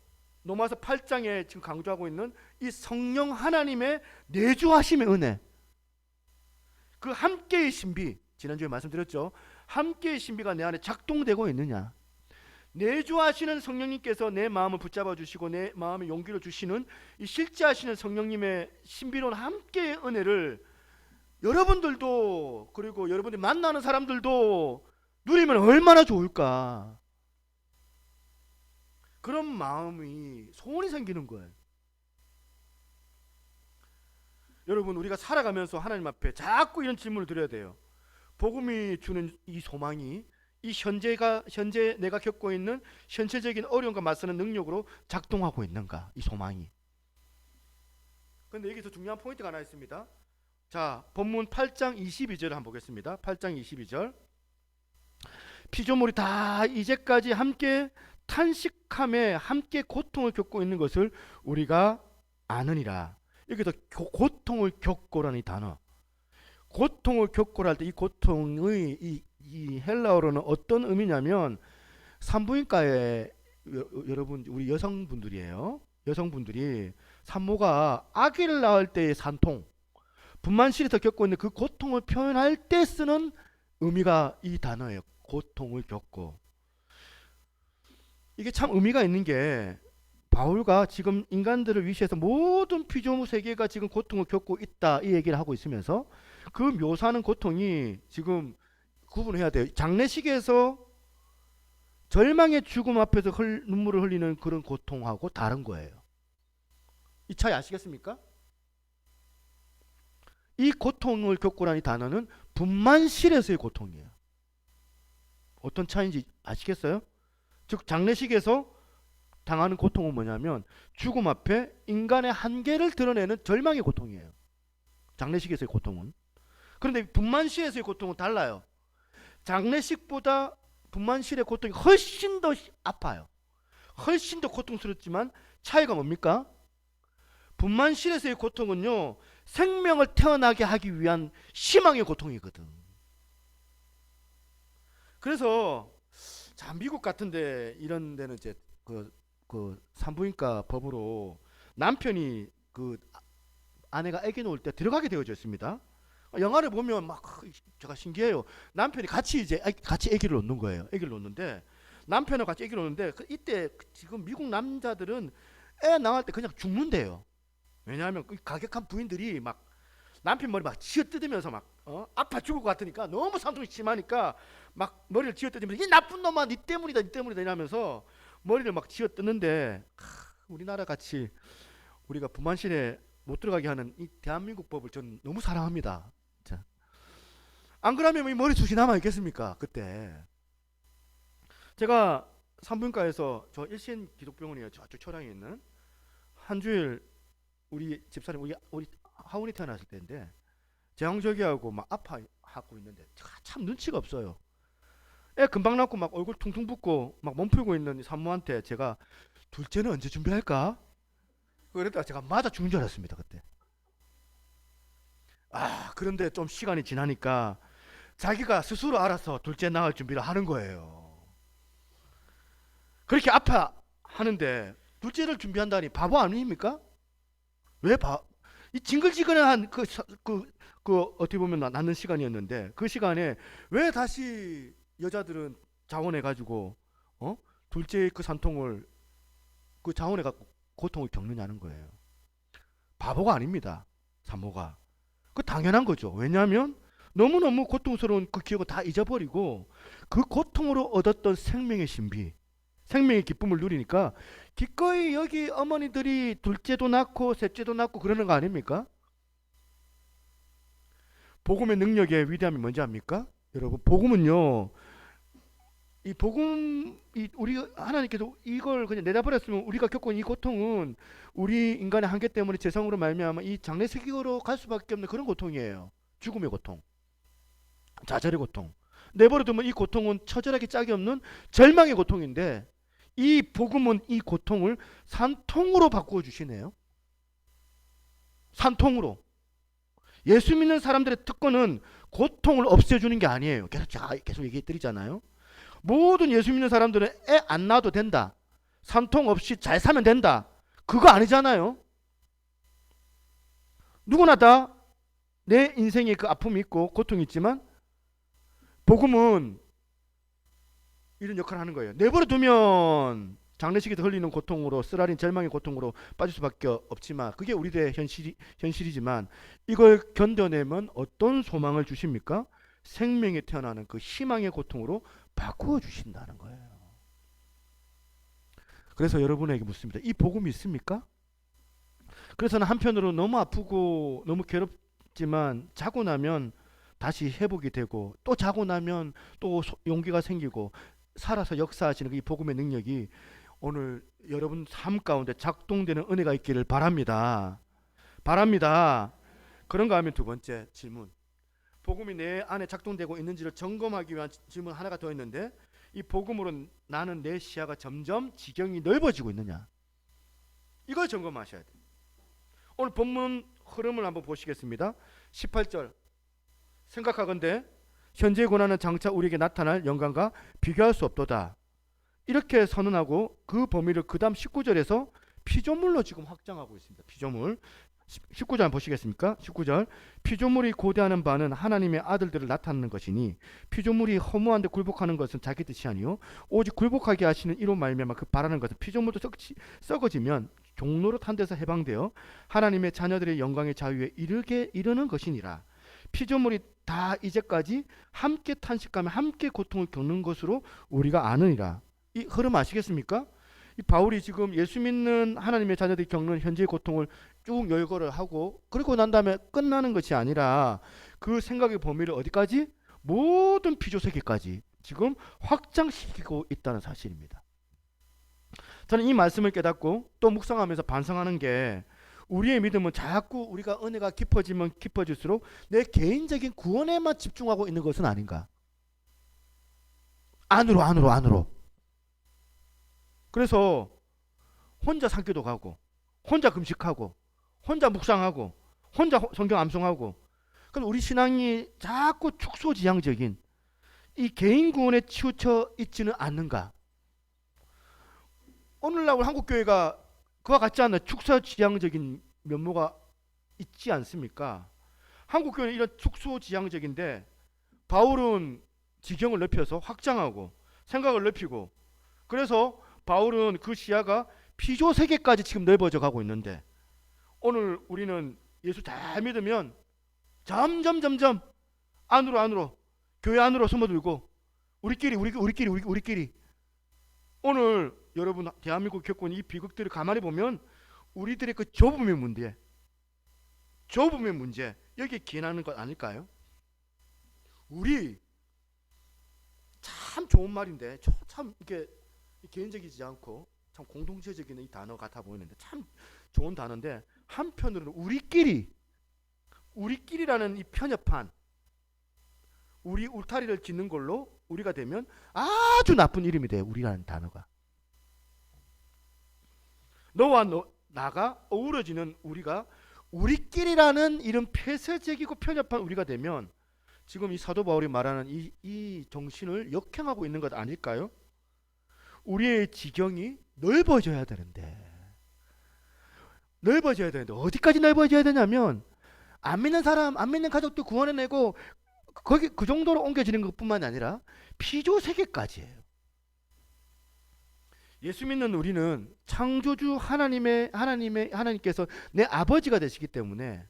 로마서 8장에 지금 강조하고 있는 이 성령 하나님의 내주하심의 은혜. 그 함께의 신비, 지난주에 말씀드렸죠. 함께의 신비가 내 안에 작동되고 있느냐. 내주하시는 성령님께서 내 마음을 붙잡아 주시고 내 마음에 용기를 주시는 이 실제하시는 성령님의 신비로운 함께의 은혜를 여러분들도 그리고 여러분들이 만나는 사람들도 누리면 얼마나 좋을까. 그런 마음이 소원이 생기는 거예요. 여러분, 우리가 살아가면서 하나님 앞에 자꾸 이런 질문을 드려야 돼요. 복음이 주는 이 소망이 이 현재 내가 겪고 있는 현실적인 어려움과 맞서는 능력으로 작동하고 있는가? 이 소망이. 그런데 여기서 중요한 포인트가 하나 있습니다. 자, 본문 8장 22절을 한번 보겠습니다. 8장 22절. 피조물이 다 이제까지 함께 탄식함에 함께 고통을 겪고 있는 것을 우리가 아느니라. 여기서 고통을 겪고라는 이 단어. 고통을 겪고라 할 때 이 고통의 이 헬라어로는 어떤 의미냐면 산부인과에 여러분 우리 여성분들이에요. 여성분들이 산모가 아기를 낳을 때의 산통, 분만실에서 겪고 있는 그 고통을 표현할 때 쓰는 의미가 이 단어예요. 고통을 겪고. 이게 참 의미가 있는 게 바울가 지금 인간들을 위시해서 모든 피조물 세계가 지금 고통을 겪고 있다 이 얘기를 하고 있으면서 그 묘사하는 고통이 지금 구분해야 돼요. 장례식에서 절망의 죽음 앞에서 눈물을 흘리는 그런 고통하고 다른 거예요. 이 차이 아시겠습니까? 이 고통을 겪고라는 이 단어는 분만실에서의 고통이에요. 어떤 차이인지 아시겠어요? 즉 장례식에서 당하는 고통은 뭐냐면 죽음 앞에 인간의 한계를 드러내는 절망의 고통이에요. 장례식에서의 고통은. 그런데 분만실에서의 고통은 달라요. 장례식보다 분만실의 고통이 훨씬 더 아파요. 훨씬 더 고통스럽지만 차이가 뭡니까? 분만실에서의 고통은요, 생명을 태어나게 하기 위한 희망의 고통이거든. 그래서 자, 미국 같은데 이런 데는 이제 그 산부인과 법으로 남편이 그 아내가 아기 놓을 때 들어가게 되어져 있습니다. 영화를 보면 막 제가 신기해요. 남편이 같이 아기를 놓는 거예요. 아기를 놓는데 남편하고 같이 아기를 놓는데 이때 지금 미국 남자들은 애 낳을 때 그냥 죽는데요. 왜냐하면 그 가격한 부인들이 막 남편 머리 막 쥐어뜯으면서 막 아파 죽을 것 같으니까 너무 산통이 심하니까 막 머리를 쥐어뜯으면서 이 나쁜 놈아 니 때문이다 이러면서 머리를 막 쥐어뜯는데 우리나라 같이 우리가 분만실에 못 들어가게 하는 이 대한민국 법을 전 너무 사랑합니다. 자, 안 그러면 이 머리숱이 남아 있겠습니까? 그때 제가 산부인과에서 저 일신 기독병원이에요. 저쪽 초량에 있는 한 주일 우리 집사님 우리 하운이 태어났을 때인데 제왕절개하고 막 아파하고 있는데 참 눈치가 없어요. 애 금방 낳고 막 얼굴 퉁퉁 붓고 막 몸 풀고 있는 산모한테 제가 둘째는 언제 준비할까? 그랬다가 제가 맞아 죽는 줄 알았습니다. 그때. 그런데 좀 시간이 지나니까 자기가 스스로 알아서 둘째 낳을 준비를 하는 거예요. 그렇게 아파하는데 둘째를 준비한다니 바보 아닙니까? 왜 이 징글징글한 그 어떻게 보면 낳는 시간이었는데 그 시간에 왜 다시 여자들은 자원해가지고 둘째의 그 산통을 그 자원해갖고 고통을 겪느냐는 거예요. 바보가 아닙니다. 산모가. 그 당연한 거죠. 왜냐하면 너무너무 고통스러운 그 기억을 다 잊어버리고 그 고통으로 얻었던 생명의 신비, 생명의 기쁨을 누리니까 기꺼이 여기 어머니들이 둘째도 낳고 셋째도 낳고 그러는 거 아닙니까? 복음의 능력의 위대함이 뭔지 압니까? 여러분, 복음은요, 이 복음, 우리 하나님께서 이걸 그냥 내다버렸으면 우리가 겪은 이 고통은 우리 인간의 한계 때문에 죄성으로 말미암아 이 장래세계로 갈 수밖에 없는 그런 고통이에요. 죽음의 고통, 좌절의 고통. 내버려두면 이 고통은 처절하게 짝이 없는 절망의 고통인데, 이 복음은 이 고통을 산통으로 바꾸어 주시네요. 산통으로. 예수 믿는 사람들의 특권은 고통을 없애주는 게 아니에요. 계속 얘기해 드리잖아요. 모든 예수 믿는 사람들은 애 안 낳아도 된다, 산통 없이 잘 살면 된다, 그거 아니잖아요. 누구나 다 내 인생에 그 아픔이 있고 고통이 있지만 복음은 이런 역할을 하는 거예요. 내버려 두면 장례식에서 흘리는 고통으로, 쓰라린 절망의 고통으로 빠질 수밖에 없지만, 그게 우리들의 현실이지만 이걸 견뎌내면 어떤 소망을 주십니까? 생명에 태어나는 그 희망의 고통으로 바꾸어 주신다는 거예요. 그래서 여러분에게 묻습니다. 이 복음이 있습니까? 그래서 한편으로 너무 아프고 너무 괴롭지만 자고 나면 다시 회복이 되고, 또 자고 나면 또 용기가 생기고 살아서 역사하시는 이 복음의 능력이 오늘 여러분 삶 가운데 작동되는 은혜가 있기를 바랍니다. 바랍니다. 그런가 하면 두 번째 질문, 복음이 내 안에 작동되고 있는지를 점검하기 위한 질문 하나가 더 있는데, 이 복음으로 나는 내 시야가 점점 지경이 넓어지고 있느냐, 이걸 점검하셔야 돼요. 오늘 본문 흐름을 한번 보시겠습니다. 18절, 생각하건대 현재의 고난은 장차 우리에게 나타날 영광과 비교할 수 없도다, 이렇게 선언하고 그 범위를 그 다음 19절에서 피조물로 지금 확장하고 있습니다. 피조물. 19절 보시겠습니까? 19절, 피조물이 고대하는 바는 하나님의 아들들을 나타내는 것이니 피조물이 허무한데 굴복하는 것은 자기 뜻이 아니요 오직 굴복하게 하시는 이로 말미암아 그 바라는 것은 피조물도 썩어지면 종로릇 한 데서 해방되어 하나님의 자녀들의 영광의 자유에 이르는 것이니라. 피조물이 다 이제까지 함께 탄식하며 함께 고통을 겪는 것으로 우리가 아느니라. 이 흐름 아시겠습니까? 이 바울이 지금 예수 믿는 하나님의 자녀들이 겪는 현재의 고통을 쭉 열거를 하고, 그리고 난 다음에 끝나는 것이 아니라 그 생각의 범위를 어디까지? 모든 피조세계까지 지금 확장시키고 있다는 사실입니다. 저는 이 말씀을 깨닫고 또 묵상하면서 반성하는 게, 우리의 믿음은 자꾸 우리가 은혜가 깊어지면 깊어질수록 내 개인적인 구원에만 집중하고 있는 것은 아닌가. 안으로. 그래서 혼자 산기도 가고, 혼자 금식하고, 혼자 묵상하고, 혼자 성경 암송하고, 그럼 우리 신앙이 자꾸 축소지향적인 이 개인 구원에 치우쳐 있지는 않는가. 오늘날 우리 한국교회가 그와 같지 않나요? 축소지향적인 면모가 있지 않습니까? 한국교회는 이런 축소지향적인데, 바울은 지경을 넓혀서 확장하고 생각을 넓히고, 그래서 바울은 그 시야가 피조 세계까지 지금 넓어져 가고 있는데, 오늘 우리는 예수 잘 믿으면 점점 안으로 교회 안으로 숨어들고 우리끼리 오늘 여러분 대한민국 겪고 있는 이 비극들을 가만히 보면 우리들의 그 좁음의 문제 여기에 기인하는 것 아닐까요? 우리 참 좋은 말인데, 참 이게 개인적이지 않고 참 공동체적인 이 단어 같아 보이는데 참 좋은 단어인데, 한편으로는 우리끼리라는 이 편협한 우리 울타리를 짓는 걸로 우리가 되면 아주 나쁜 이름이 돼요. 우리라는 단어가. 너와 나가 어우러지는 우리가 우리끼리라는 이런 폐쇄적이고 편협한 우리가 되면 지금 이 사도 바울이 말하는 이 정신을 역행하고 있는 것 아닐까요? 우리의 지경이 넓어져야 되는데 어디까지 넓어져야 되냐면, 안 믿는 사람, 안 믿는 가족도 구원해내고 거기 그 정도로 옮겨지는 것뿐만 아니라 피조 세계까지예요. 예수 믿는 우리는 창조주 하나님께서 내 아버지가 되시기 때문에,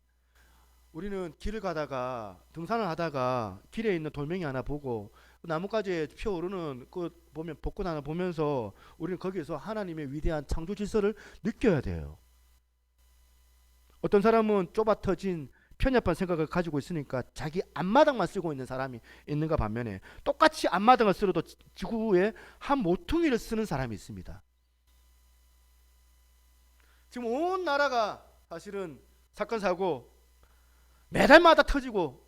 우리는 길을 가다가 등산을 하다가 길에 있는 돌멩이 하나 보고 나뭇가지에 피어오르는 그 보면 벚꽃 하나 보면서 우리는 거기에서 하나님의 위대한 창조 질서를 느껴야 돼요. 어떤 사람은 좁아 터진 편협한 생각을 가지고 있으니까 자기 앞마당만 쓰고 있는 사람이 있는가 반면에 똑같이 앞마당을 쓸어도 지구에 한 모퉁이를 쓰는 사람이 있습니다. 지금 온 나라가 사실은 사건 사고 매달마다 터지고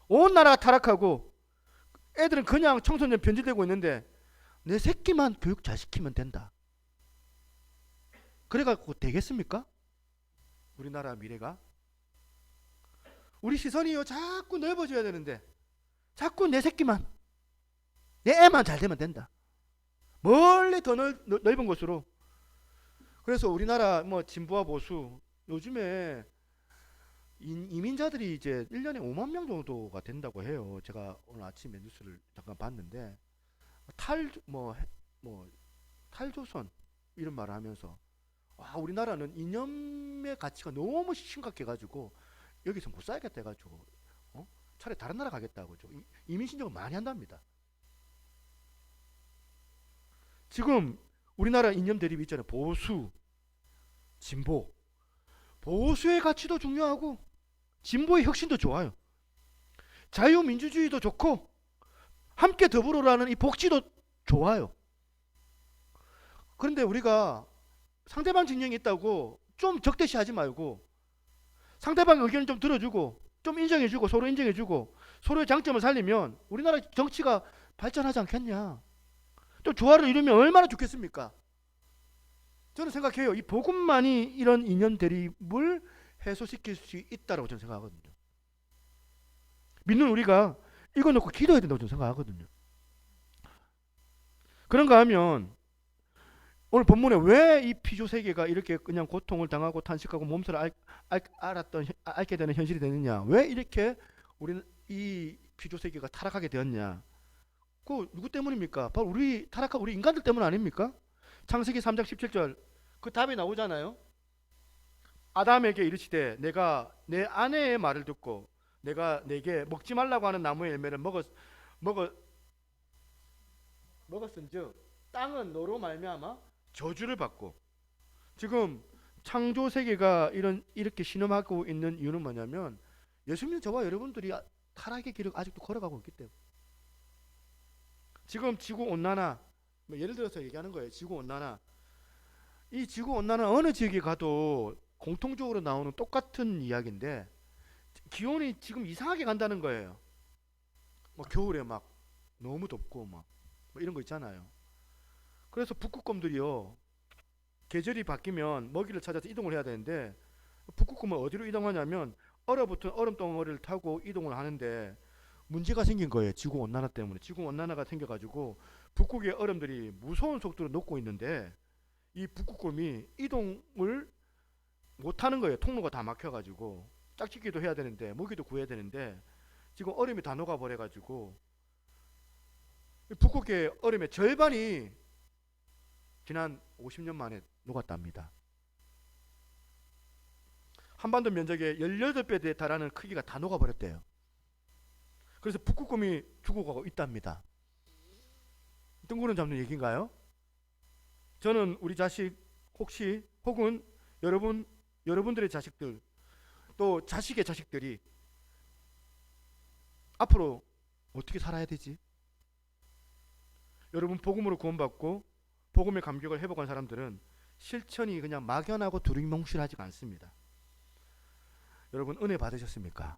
온 나라가 타락하고 애들은 그냥 청소년 변질되고 있는데 내 새끼만 교육 잘 시키면 된다. 그래갖고 되겠습니까? 우리나라 미래가? 우리 시선이요 자꾸 넓어져야 되는데 자꾸 내 새끼만 내 애만 잘 되면 된다. 멀리 더 넓은 곳으로. 그래서 우리나라 뭐 진보와 보수 요즘에 이민자들이 이제 1년에 5만 명 정도가 된다고 해요. 제가 오늘 아침에 뉴스를 잠깐 봤는데 탈조선 이런 말을 하면서 와, 우리나라는 이념의 가치가 너무 심각해가지고 여기서 못 살겠다 해가지고 차라리 다른 나라 가겠다고 이민 신청을 많이 한답니다. 지금 우리나라 이념 대립이 있잖아요. 보수, 진보. 보수의 가치도 중요하고 진보의 혁신도 좋아요. 자유민주주의도 좋고 함께 더불어라는 이 복지도 좋아요. 그런데 우리가 상대방 진영이 있다고 좀 적대시하지 말고 상대방 의견을 좀 들어주고 좀 인정해주고 서로 인정해주고 서로의 장점을 살리면 우리나라 정치가 발전하지 않겠냐. 좀 조화를 이루면 얼마나 좋겠습니까? 저는 생각해요. 이 복음만이 이런 이념 대립을 해소시킬 수 있다고 저는 생각하거든요. 믿는 우리가 이거 놓고 기도해야 된다고 저는 생각하거든요. 그런가 하면 오늘 본문에 왜 이 피조 세계가 이렇게 그냥 고통을 당하고 탄식하고 몸살을 앓게 되는 현실이 되느냐? 왜 이렇게 우리는 이 피조 세계가 타락하게 되었냐? 그 누구 때문입니까? 바로 우리 타락한 우리 인간들 때문 아닙니까? 창세기 3장 17절 그 답이 나오잖아요. 아담에게 이르시되 내가 내 아내의 말을 듣고 내가 내게 먹지 말라고 하는 나무의 열매를 먹었은즉 땅은 너로 말미암아 저주를 받고. 지금 창조 세계가 이렇게 신음하고 있는 이유는 뭐냐면 예수님 저와 여러분들이 타락의 길을 아직도 걸어가고 있기 때문에. 지금 지구 온난화 예를 들어서 얘기하는 거예요. 지구 온난화. 이 지구 온난화 어느 지역에 가도 공통적으로 나오는 똑같은 이야기인데 기온이 지금 이상하게 간다는 거예요. 뭐 겨울에 막 너무 덥고 뭐 이런 거 있잖아요. 그래서 북극곰들이요 계절이 바뀌면 먹이를 찾아서 이동을 해야 되는데 북극곰은 어디로 이동하냐면 얼어붙은 얼음 덩어리를 타고 이동을 하는데 문제가 생긴 거예요. 지구 온난화 때문에. 지구 온난화가 생겨가지고 북극의 얼음들이 무서운 속도로 녹고 있는데 이 북극곰이 이동을 못하는 거예요. 통로가 다 막혀가지고 짝짓기도 해야 되는데 먹이도 구해야 되는데 지금 얼음이 다 녹아버려가지고 북극의 얼음의 절반이 지난 50년 만에 녹았답니다. 한반도 면적의 18배에 달하는 크기가 다 녹아버렸대요. 그래서 북극곰이 죽어가고 있답니다. 뜬구름 잡는 얘기인가요? 저는 우리 자식 혹은 여러분들의 자식들 또 자식의 자식들이 앞으로 어떻게 살아야 되지? 여러분 복음으로 구원받고 복음의 감격을 회복한 사람들은 실천이 그냥 막연하고 두리뭉실하지가 않습니다. 여러분 은혜 받으셨습니까?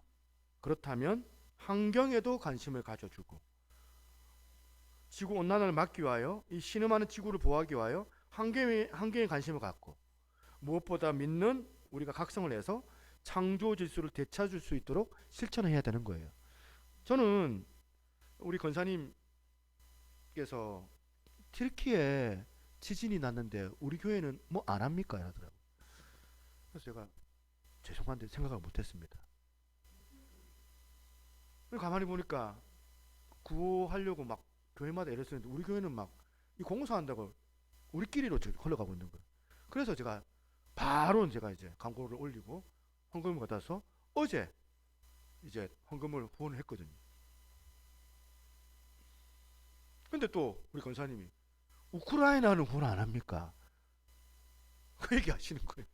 그렇다면 환경에도 관심을 가져주고 지구 온난화를 막기 위하여 이 신음하는 지구를 보호하기 위하여 환경에 관심을 갖고 무엇보다 믿는 우리가 각성을 해서 창조 질서를 되찾을 수 있도록 실천을 해야 되는 거예요. 저는 우리 권사님께서 튀르키에 지진이 났는데 우리 교회는 뭐 안 합니까? 이러더라고요. 그래서 제가 죄송한데 생각을 못했습니다. 가만히 보니까 구호하려고 막 교회마다 애를 쓰는데 우리 교회는 막 이 공사한다고 우리끼리로 흘러가고 있는 거예요. 그래서 제가 바로 제가 이제 광고를 올리고 헌금을 받아서 어제 이제 헌금을 후원을 했거든요. 근데 또 우리 권사님이 우크라이나는 구원 안 합니까? 그 얘기 하시는 거예요.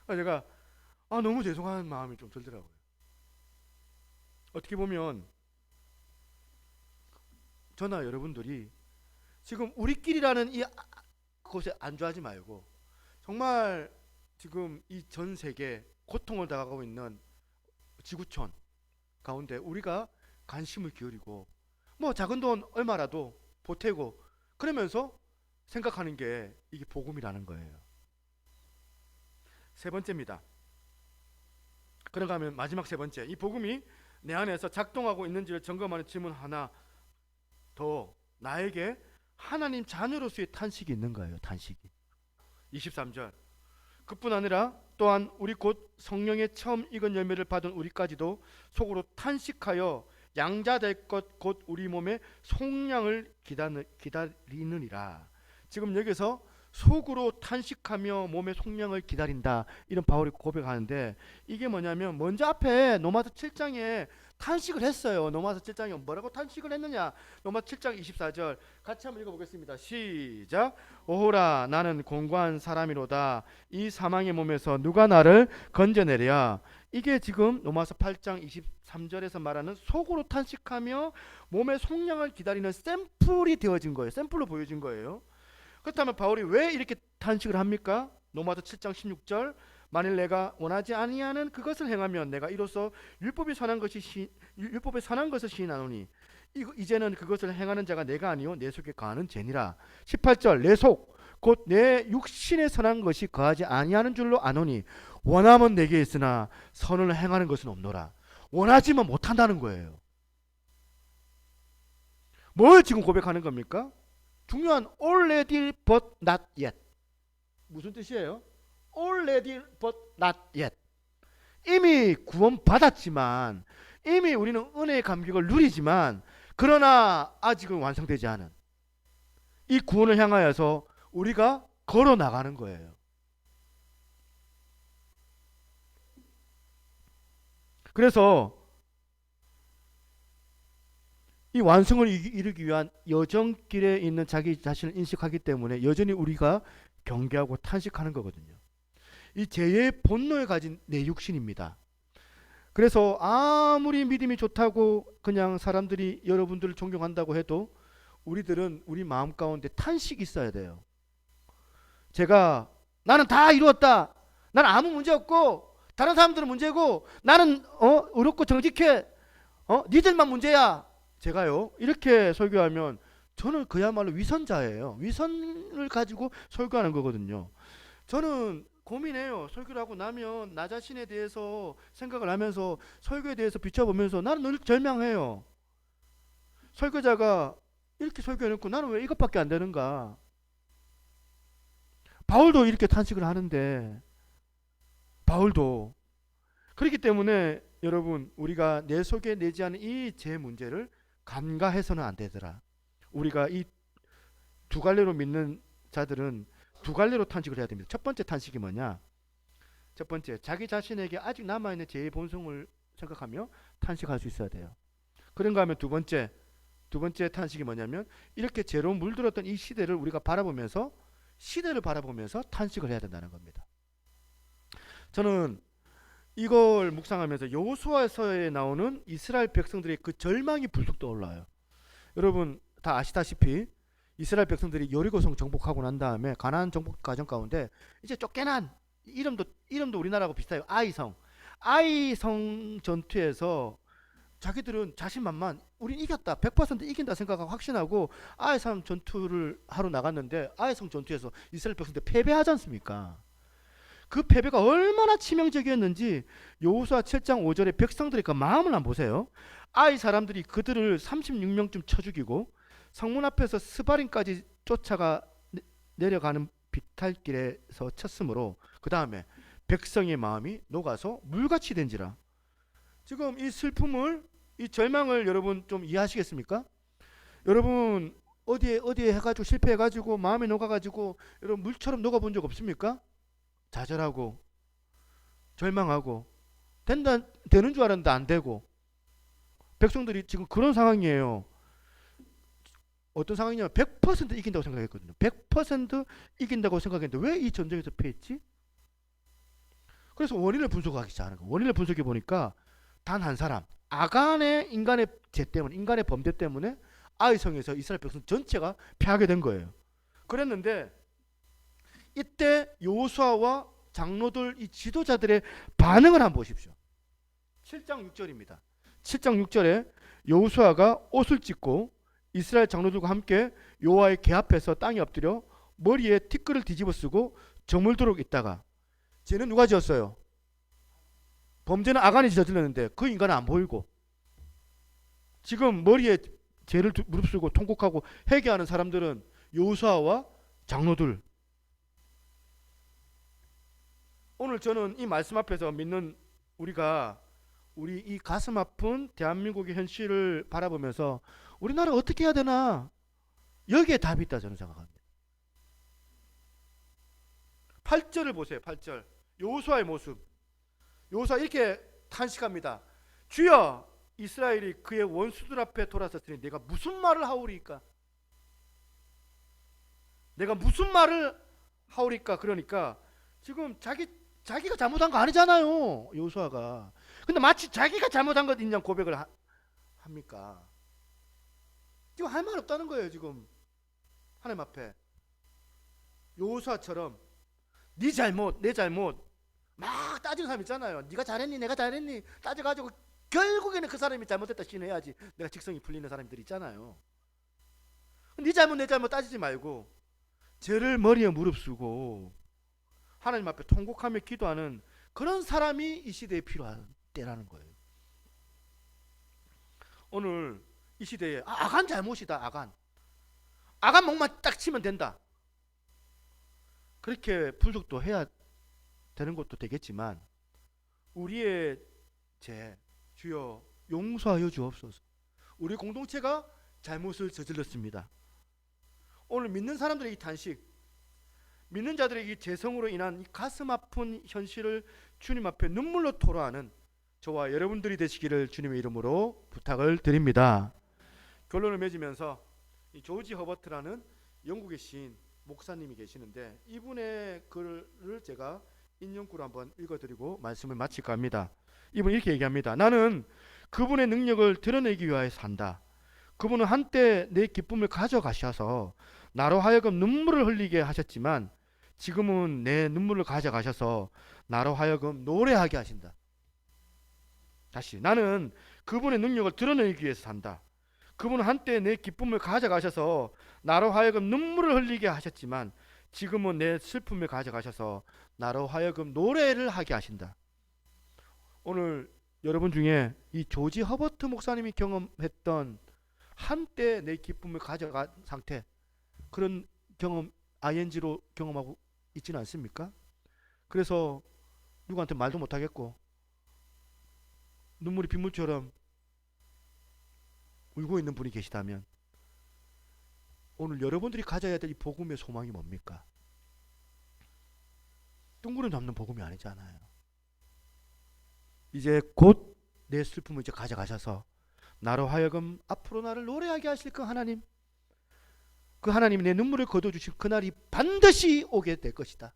제가 너무 죄송한 마음이 좀 들더라고요. 어떻게 보면 저나 여러분들이 지금 우리끼리라는 이 곳에 안주하지 말고 정말 지금 이 전 세계 고통을 당하고 있는 지구촌 가운데 우리가 관심을 기울이고 뭐 작은 돈 얼마라도 보태고 그러면서 생각하는 게 이게 복음이라는 거예요. 세 번째입니다. 그런가 하면 마지막 세 번째, 이 복음이 내 안에서 작동하고 있는지를 점검하는 질문 하나 더, 나에게 하나님 자녀로서의 탄식이 있는 거예요. 탄식이. 23절, 그뿐 아니라 또한 우리 곧 성령의 처음 익은 열매를 받은 우리까지도 속으로 탄식하여 양자 될 것 곧 우리 몸의 속량을 기다리느니라. 지금 여기서 속으로 탄식하며 몸의 속량을 기다린다, 이런 바울이 고백하는데, 이게 뭐냐면 먼저 앞에 로마서 7장에 탄식을 했어요. 로마서 7장에 뭐라고 탄식을 했느냐, 로마서 7장 24절 같이 한번 읽어보겠습니다. 시작. 오호라 나는 공고한 사람이로다. 이 사망의 몸에서 누가 나를 건져내랴. 이게 지금 로마서 8장 23절에서 말하는 속으로 탄식하며 몸의 속량을 기다리는 샘플이 되어진 거예요. 샘플로 보여진 거예요. 그렇다면 바울이 왜 이렇게 탄식을 합니까? 로마서 7장 16절, 만일 내가 원하지 아니하는 그것을 행하면 내가 이로써 율법에 선한 것을 시인하노니 이제는 그것을 행하는 자가 내가 아니요 내 속에 거하는 죄니라. 18절, 내 속 곧 내 육신에 선한 것이 거하지 아니하는 줄로 아노니 원함은 내게 있으나 선을 행하는 것은 없노라. 원하지만 못한다는 거예요. 뭘 지금 고백하는 겁니까? 중요한 already but not yet. 무슨 뜻이에요? already but not yet. 이미 구원 받았지만, 이미 우리는 은혜의 감격을 누리지만, 그러나 아직은 완성되지 않은 이 구원을 향하여서 우리가 걸어 나가는 거예요. 그래서 이 완성을 이루기 위한 여정길에 있는 자기 자신을 인식하기 때문에 여전히 우리가 경계하고 탄식하는 거거든요. 이 죄의 본능을 가진 내 육신입니다. 그래서 아무리 믿음이 좋다고 그냥 사람들이 여러분들을 존경한다고 해도 우리들은 우리 마음 가운데 탄식이 있어야 돼요. 나는 다 이루었다. 나는 아무 문제 없고 다른 사람들은 문제고 나는 의롭고 정직해. 니들만 문제야. 제가요 이렇게 설교하면 저는 그야말로 위선자예요. 위선을 가지고 설교하는 거거든요. 저는 고민해요. 설교를 하고 나면 나 자신에 대해서 생각을 하면서 설교에 대해서 비춰보면서 나는 늘 절망해요. 설교자가 이렇게 설교해놓고 나는 왜 이것밖에 안 되는가. 바울도 이렇게 탄식을 하는데, 바울도. 그렇기 때문에 여러분, 우리가 내 속에 내지 않은 이 제 문제를 간과해서는 안 되더라. 우리가 이 두 갈래로 믿는 자들은 두 갈래로 탄식을 해야 됩니다. 첫 번째 탄식이 뭐냐? 첫 번째, 자기 자신에게 아직 남아있는 죄의 본성을 생각하며 탄식할 수 있어야 돼요. 그런가 하면 두 번째 탄식이 뭐냐면, 이렇게 죄로 물들었던 이 시대를 우리가 바라보면서 탄식을 해야 된다는 겁니다. 저는 이걸 묵상하면서 여호수아서에 나오는 이스라엘 백성들의 그 절망이 불쑥 떠올라요. 여러분 다 아시다시피 이스라엘 백성들이 여리고성 정복하고 난 다음에 가나안 정복 과정 가운데 이제 쫓겨난, 이름도 우리나라하고 비슷해요. 아이성 전투에서 자기들은 자신만만 우린 이겼다, 100% 이긴다 생각하고 확신하고 아이성 전투를 하러 나갔는데 아이성 전투에서 이스라엘 백성들 패배하지 않습니까? 그 패배가 얼마나 치명적이었는지 여호수아 7장 5절에 백성들의 그 마음을 한번 보세요. 아이 사람들이 그들을 36명쯤 쳐 죽이고 성문 앞에서 스바림까지 쫓아가 내려가는 비탈길에서 쳤으므로 그 다음에 백성의 마음이 녹아서 물같이 된지라. 지금 이 슬픔을, 이 절망을 여러분 좀 이해하시겠습니까? 여러분 어디에 해가지고 실패해가지고 마음이 녹아가지고 여러분 물처럼 녹아본 적 없습니까? 좌절하고 절망하고 되는 줄 알았는데 안 되고. 백성들이 지금 그런 상황이에요. 어떤 상황이냐면 100% 이긴다고 생각했거든요. 100% 이긴다고 생각했는데 왜 이 전쟁에서 패했지? 그래서 원인을 분석하기 시작하는 거예요. 원인을 분석해 보니까 단 한 사람, 아간의 인간의 죄 때문에, 인간의 범죄 때문에 아이 성에서 이스라엘 백성 전체가 패하게 된 거예요. 그랬는데 이때 여호수아와 장로들, 이 지도자들의 반응을 한번 보십시오. 7장 6절입니다. 7장 6절에 여호수아가 옷을 찢고 이스라엘 장로들과 함께 여호와의 궤 앞에서 땅에 엎드려 머리에 티끌을 뒤집어 쓰고 저물도록 있다가, 죄는 누가 지었어요? 범죄는 아간이 저질렀는데 그 인간은 안 보이고 지금 머리에 죄를 무릅쓰고 통곡하고 회개하는 사람들은 여호수아와 장로들. 오늘 저는 이 말씀 앞에서 믿는 우리가 우리 이 가슴 아픈 대한민국의 현실을 바라보면서 우리나라 어떻게 해야 되나, 여기에 답이 있다 저는 생각합니다. 8절을 보세요. 8절 여호수아의 모습. 여호수아 이렇게 탄식합니다. 주여, 이스라엘이 그의 원수들 앞에 돌아섰으니 내가 무슨 말을 하오리까? 내가 무슨 말을 하오리까? 그러니까 지금 자기가 잘못한 거 아니잖아요, 여호수아가. 근데 마치 자기가 잘못한 것 인정 고백을 합니까? 지금 할 말 없다는 거예요. 지금 하나님 앞에 여호수아처럼 네 잘못, 내 잘못 막 따지는 사람 있잖아요. 네가 잘했니, 내가 잘했니 따져가지고 결국에는 그 사람이 잘못했다 신해야지 내가 직성이 풀리는 사람들 있잖아요. 네 잘못, 내 잘못 따지지 말고 죄를 머리에 무릅쓰고 하나님 앞에 통곡하며 기도하는 그런 사람이 이 시대에 필요한 때라는 거예요. 오늘 이 시대에 아간 잘못이다. 아간 목만 딱 치면 된다. 그렇게 분석도 해야 되는 것도 되겠지만 우리의 죄 주여 용서하여 주옵소서. 우리 공동체가 잘못을 저질렀습니다. 오늘 믿는 사람들의 이 탄식, 믿는 자들의 이 재성으로 인한 이 가슴 아픈 현실을 주님 앞에 눈물로 토로하는 저와 여러분들이 되시기를 주님의 이름으로 부탁을 드립니다. 결론을 맺으면서 이 조지 허버트라는 영국의 시인 목사님이 계시는데 이분의 글을 제가 인용구로 한번 읽어드리고 말씀을 마칠까 합니다. 이분이 이렇게 얘기합니다. 나는 그분의 능력을 드러내기 위하여 산다. 그분은 한때 내 기쁨을 가져가셔서 나로 하여금 눈물을 흘리게 하셨지만 지금은 내 눈물을 가져가셔서 나로 하여금 노래하게 하신다. 다시, 나는 그분의 능력을 드러내기 위해서 산다. 그분은 한때 내 기쁨을 가져가셔서 나로 하여금 눈물을 흘리게 하셨지만 지금은 내 슬픔을 가져가셔서 나로 하여금 노래를 하게 하신다. 오늘 여러분 중에 이 조지 허버트 목사님이 경험했던 한때 내 기쁨을 가져간 상태, 그런 경험 ing로 경험하고 있지는 않습니까? 그래서 누구한테 말도 못하겠고 눈물이 빗물처럼 울고 있는 분이 계시다면 오늘 여러분들이 가져야 될 이 복음의 소망이 뭡니까? 둥그름 잡는 복음이 아니잖아요. 이제 곧 내 슬픔을 이제 가져가셔서 나로 하여금 앞으로 나를 노래하게 하실 그 하나님, 그 하나님이 내 눈물을 거둬주실 그날이 반드시 오게 될 것이다.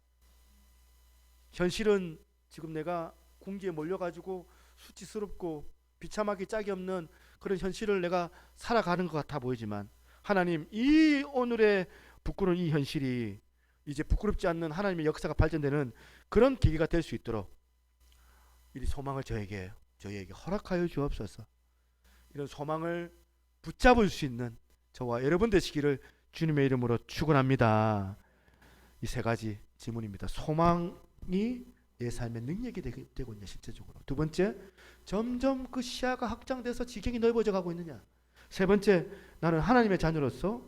현실은 지금 내가 궁지에 몰려가지고 수치스럽고 비참하기 짝이 없는 그런 현실을 내가 살아가는 것 같아 보이지만 하나님, 이 오늘의 부끄러운 이 현실이 이제 부끄럽지 않는 하나님의 역사가 발전되는 그런 계기가 될 수 있도록 이 소망을 저에게 허락하여 주옵소서. 이런 소망을 붙잡을 수 있는 저와 여러분 되시기를 주님의 이름으로 축원합니다. 이 세 가지 질문입니다. 소망이 내 삶의 능력이 되고 있냐, 실제적으로. 두 번째, 점점 그 시야가 확장돼서 지경이 넓어져 가고 있느냐. 세 번째, 나는 하나님의 자녀로서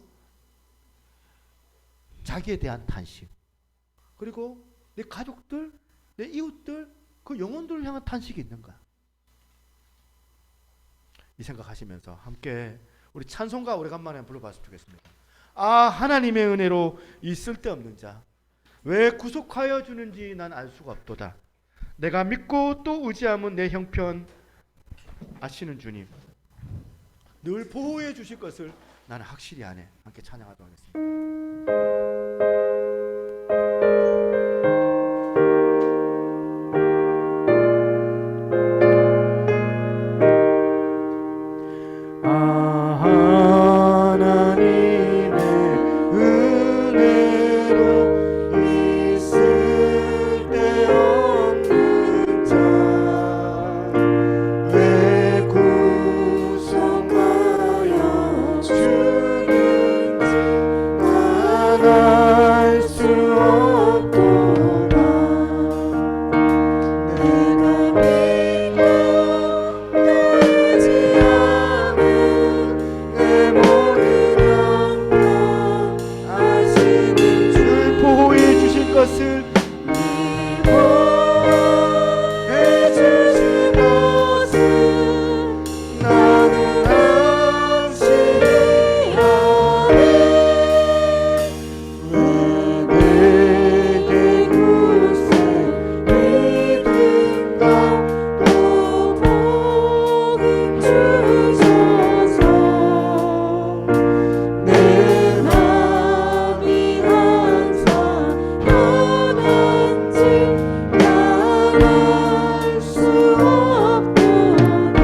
자기에 대한 탄식, 그리고 내 가족들, 내 이웃들, 그 영혼들을 향한 탄식이 있는가. 이 생각하시면서 함께 우리 찬송가 오래간만에 한번 불러봤으면 좋겠습니다. 아, 하나님의 은혜로 이 쓸데없는 자 왜 구속하여 주는지 난 알 수가 없도다. 내가 믿고 또 의지함은 내 형편 아시는 주님, 늘 보호해 주실 것을 나는 확실히 안 해. 함께 찬양하도록 하겠습니다. 하나님의 은혜로 있을 데 없는 자 왜 구속하여 주는지 난 알 수 없도다. 내가 믿고 떠나지 않은 내 모든 영광 아시는 줄 보호해 주실 것을 보호해 주실 것을 나는 확실히 아네. 왜 내게 굳세 믿음과 또 복음 주셔서 내 맘이 항상 편한지 난 알 수 없도다.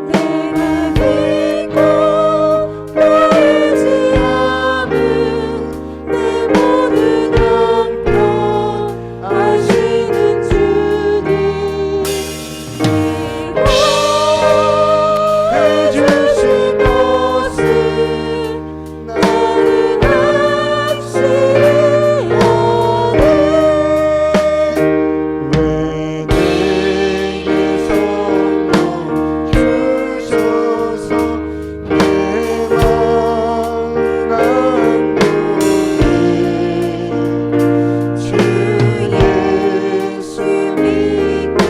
내가 믿고 떠나지 않은 내 모든 형편 아시는 주님 보호해 주실 것을 나는 확실히 아네. 왜 내게서 주셔서 내 마음 안도해 주 예수 믿게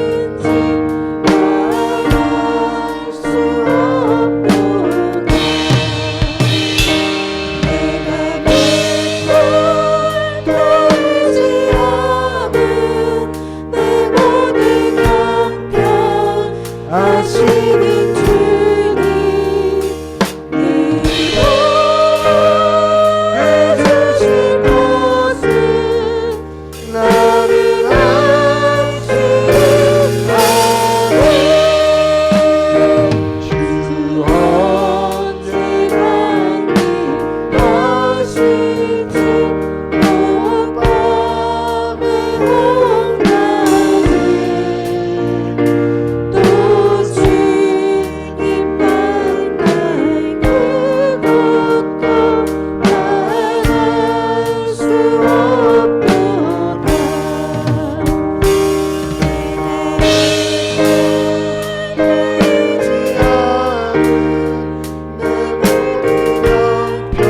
하는지 난 알 수 없도다. 내가 믿고 떠나지 않은 내 모든 형편 아시는 주님 보호해 주실 것을 나는 확실히 아네. 주 언제나 하신지 밤에 온다지 또 주님 만날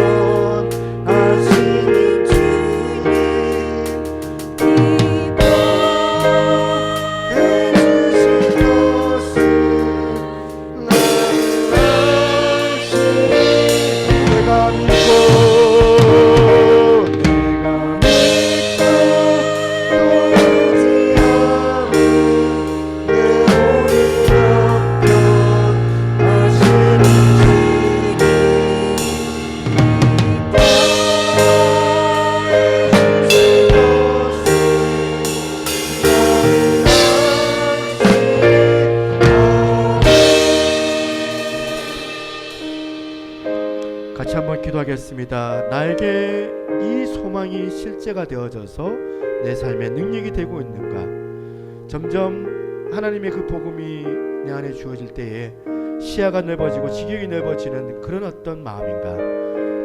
그것도 난 알 수 없도다. 같이 한번 기도하겠습니다. 나에게 이 소망이 실제가 되어져서 내 삶의 능력이 되고 있는가? 점점 하나님의 그 복음이 내 안에 주어질 때에 시야가 넓어지고 지경이 넓어지는 그런 어떤 마음인가?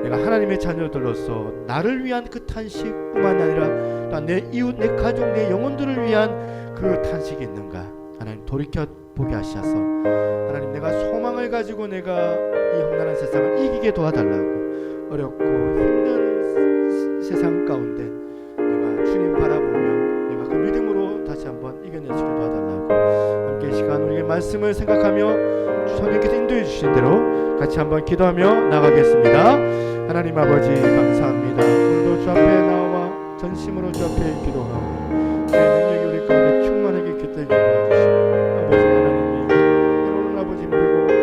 내가 하나님의 자녀들로서 나를 위한 그 탄식뿐만 아니라 또한 내 이웃, 내 가족, 내 영혼들을 위한 그 탄식이 있는가? 하나님 돌이켜 보게 하셔서 하나님 내가 소망을 가지고 내가 이 험난한 세상을 이기게 도와달라고 어렵고 힘든 세상 가운데 내가 주님 바라보며 내가 그 믿음으로 다시 한번 이겨내시게 도와달라고 함께 이 시간 우리에게 말씀을 생각하며 성령께서 인도해 주신 대로 같이 한번 기도하며 나가겠습니다. 하나님 아버지 감사합니다. 오늘도 주 앞에 나와 전심으로 주 앞에 기도하고 내 능력이 우리 가운데 충만하게 깃들게 도와주시고 아버지 하나님이 때로는 아버지 힘들고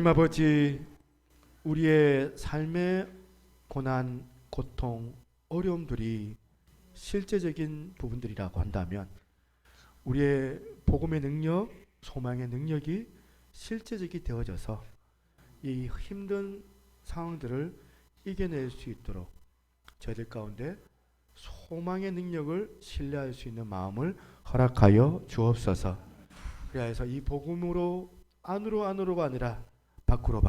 아버지, 우리의 삶의 고난, 고통, 어려움들이 실제적인 부분들이라고 한다면 우리의 복음의 능력, 소망의 능력이 실제적이 되어져서 이 힘든 상황들을 이겨낼 수 있도록 저희들 가운데 소망의 능력을 신뢰할 수 있는 마음을 허락하여 주옵소서. 그래서 이 복음으로 안으로가 아니라 밖으로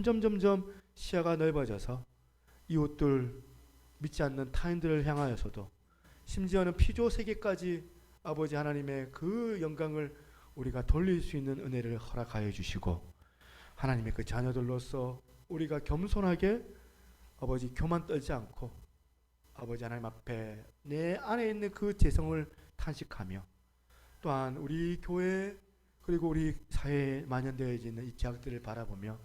점점 시야가 넓어져서 이웃들, 믿지 않는 타인들을 향하여서도 심지어는 피조 세계까지 아버지 하나님의 그 영광을 우리가 돌릴 수 있는 은혜를 허락하여 주시고, 하나님의 그 자녀들로서 우리가 겸손하게 아버지 교만 떨지 않고 아버지 하나님 앞에 내 안에 있는 그 재성을 탄식하며, 또한 우리 교회 그리고 우리 사회에 만연되어 있는 이 죄악들을 바라보며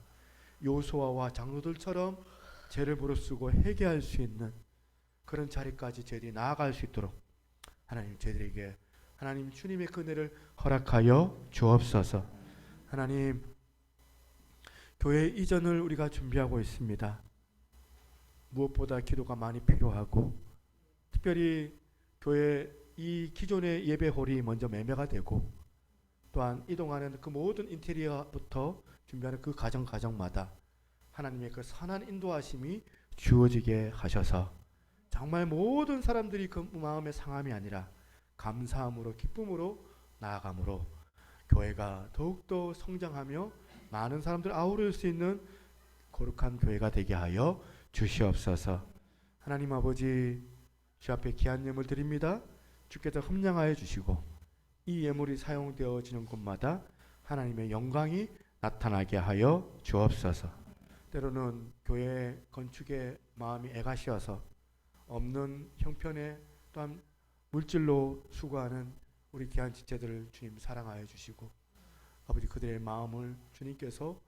요수아와 장로들처럼 죄를 무릅쓰고 회개할 수 있는 그런 자리까지 저희들이 나아갈 수 있도록 하나님 저희들에게 하나님 주님의 그 은혜를 허락하여 주옵소서. 하나님, 교회 이전을 우리가 준비하고 있습니다. 무엇보다 기도가 많이 필요하고, 특별히 교회 이 기존의 예배홀이 먼저 매매가 되고, 또한 이동하는 그 모든 인테리어부터 준비하는 그 가정마다 하나님의 그 선한 인도하심이 주어지게 하셔서 정말 모든 사람들이 그 마음의 상함이 아니라 감사함으로 기쁨으로 나아감으로 교회가 더욱더 성장하며 많은 사람들 아우를 수 있는 거룩한 교회가 되게 하여 주시옵소서. 하나님 아버지, 주 앞에 귀한 예물 드립니다. 주께서 흠량하여 주시고 이 예물이 사용되어지는 곳마다 하나님의 영광이 나타나게 하여 주옵소서. 때로는 교회 건축에 마음이 애가시어서 없는 형편에 또한 물질로 수고하는 우리 귀한 지체들을 주님 사랑하여 주시고 아버지 그들의 마음을 주님께서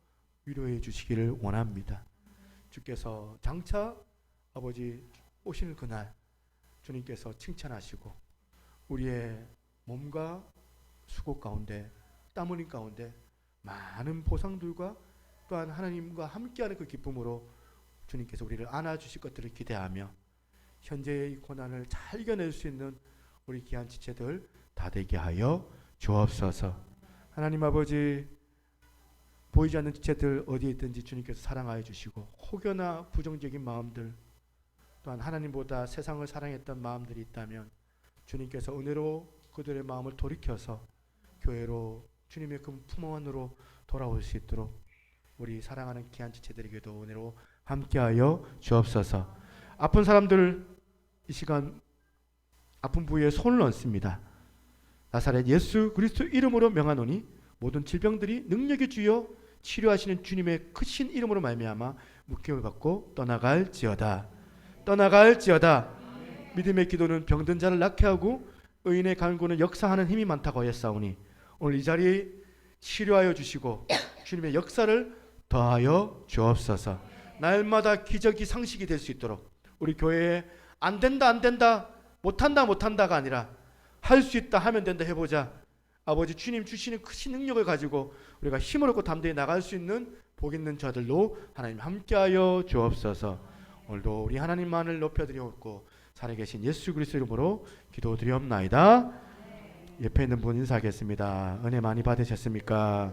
위로해 주시기를 원합니다. 주께서 장차 아버지 오시는 그날 주님께서 칭찬하시고 우리의 몸과 수고 가운데 땀 흘림 가운데 많은 보상들과 또한 하나님과 함께하는 그 기쁨으로 주님께서 우리를 안아주실 것들을 기대하며 현재의 고난을 잘 이겨낼 수 있는 우리 귀한 지체들 다 되게 하여 주옵소서. 하나님 아버지, 보이지 않는 지체들 어디에 있든지 주님께서 사랑하여 주시고 혹여나 부정적인 마음들 또한 하나님보다 세상을 사랑했던 마음들이 있다면 주님께서 은혜로 그들의 마음을 돌이켜서 교회로 주님의 그 품 안으로 돌아올 수 있도록 우리 사랑하는 귀한 지체들에게도 은혜로 함께하여 주옵소서. 아픈 사람들 이 시간 아픈 부위에 손을 얹습니다. 나사렛 예수 그리스도 이름으로 명하노니 모든 질병들이 능력이 주여 치료하시는 주님의 크신 이름으로 말미암아 묶임을 받고 떠나갈지어다. 믿음의 기도는 병든 자를 낫게 하고 의인의 간구는 역사하는 힘이 많다고 하였사오니 오늘 이 자리에 치료하여 주시고 주님의 역사를 더하여 주옵소서. 날마다 기적이 상식이 될 수 있도록 우리 교회에 안 된다 못한다가 아니라 할 수 있다 하면 된다 해보자. 아버지 주님 주시는 크신 능력을 가지고 우리가 힘을 얻고 담대히 나갈 수 있는 복 있는 자들로 하나님 함께하여 주옵소서. 오늘도 우리 하나님만을 높여드리옵고 살아계신 예수 그리스도 이름으로 기도드리옵나이다. 옆에 있는 분 인사하겠습니다. 은혜 많이 받으셨습니까?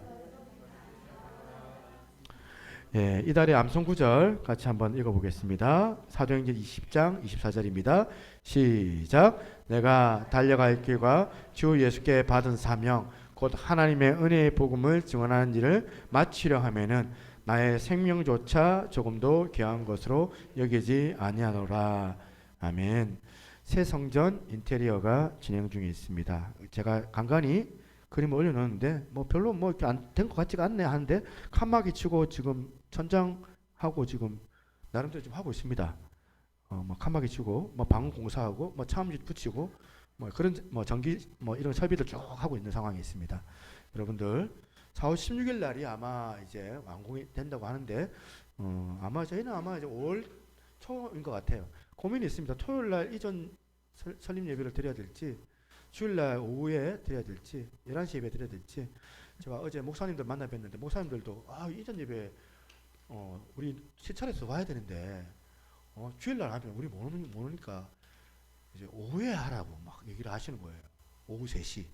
예, 이달의 암송 구절 같이 한번 읽어보겠습니다. 사도행전 20장 24절입니다. 시작. 내가 달려갈 길과 주 예수께 받은 사명 곧 하나님의 은혜의 복음을 증언하는 일을 마치려 하면은 나의 생명조차 조금도 귀한 것으로 여기지 아니하노라. 아멘. 새 성전 인테리어가 진행 중에 있습니다. 제가 간간히 그림을 올려놓는데 뭐 별로 뭐 이렇게 안 된 것 같지가 않네 하는데 칸막이 치고 지금 천장하고 지금 나름대로 좀 하고 있습니다. 뭐 칸막이 치고 뭐 방 공사하고 뭐 차음집 붙이고 뭐 그런 뭐 전기 뭐 이런 설비들 쭉 하고 있는 상황이 있습니다. 여러분들 4월 16일 날이 아마 이제 완공이 된다고 하는데 아마 저희는 아마 이제 5월 초인 것 같아요. 고민이 있습니다. 토요일 날 이전 설립 예배를 드려야 될지 주일 날 오후에 드려야 될지 11시 예배 드려야 될지 제가 어제 목사님들 만나 뵀는데 목사님들도 이전 예배 우리 시찰에서 와야 되는데 주일날 하면 우리 모르니까 이제 오후에 하라고 막 얘기를 하시는 거예요. 오후 3시,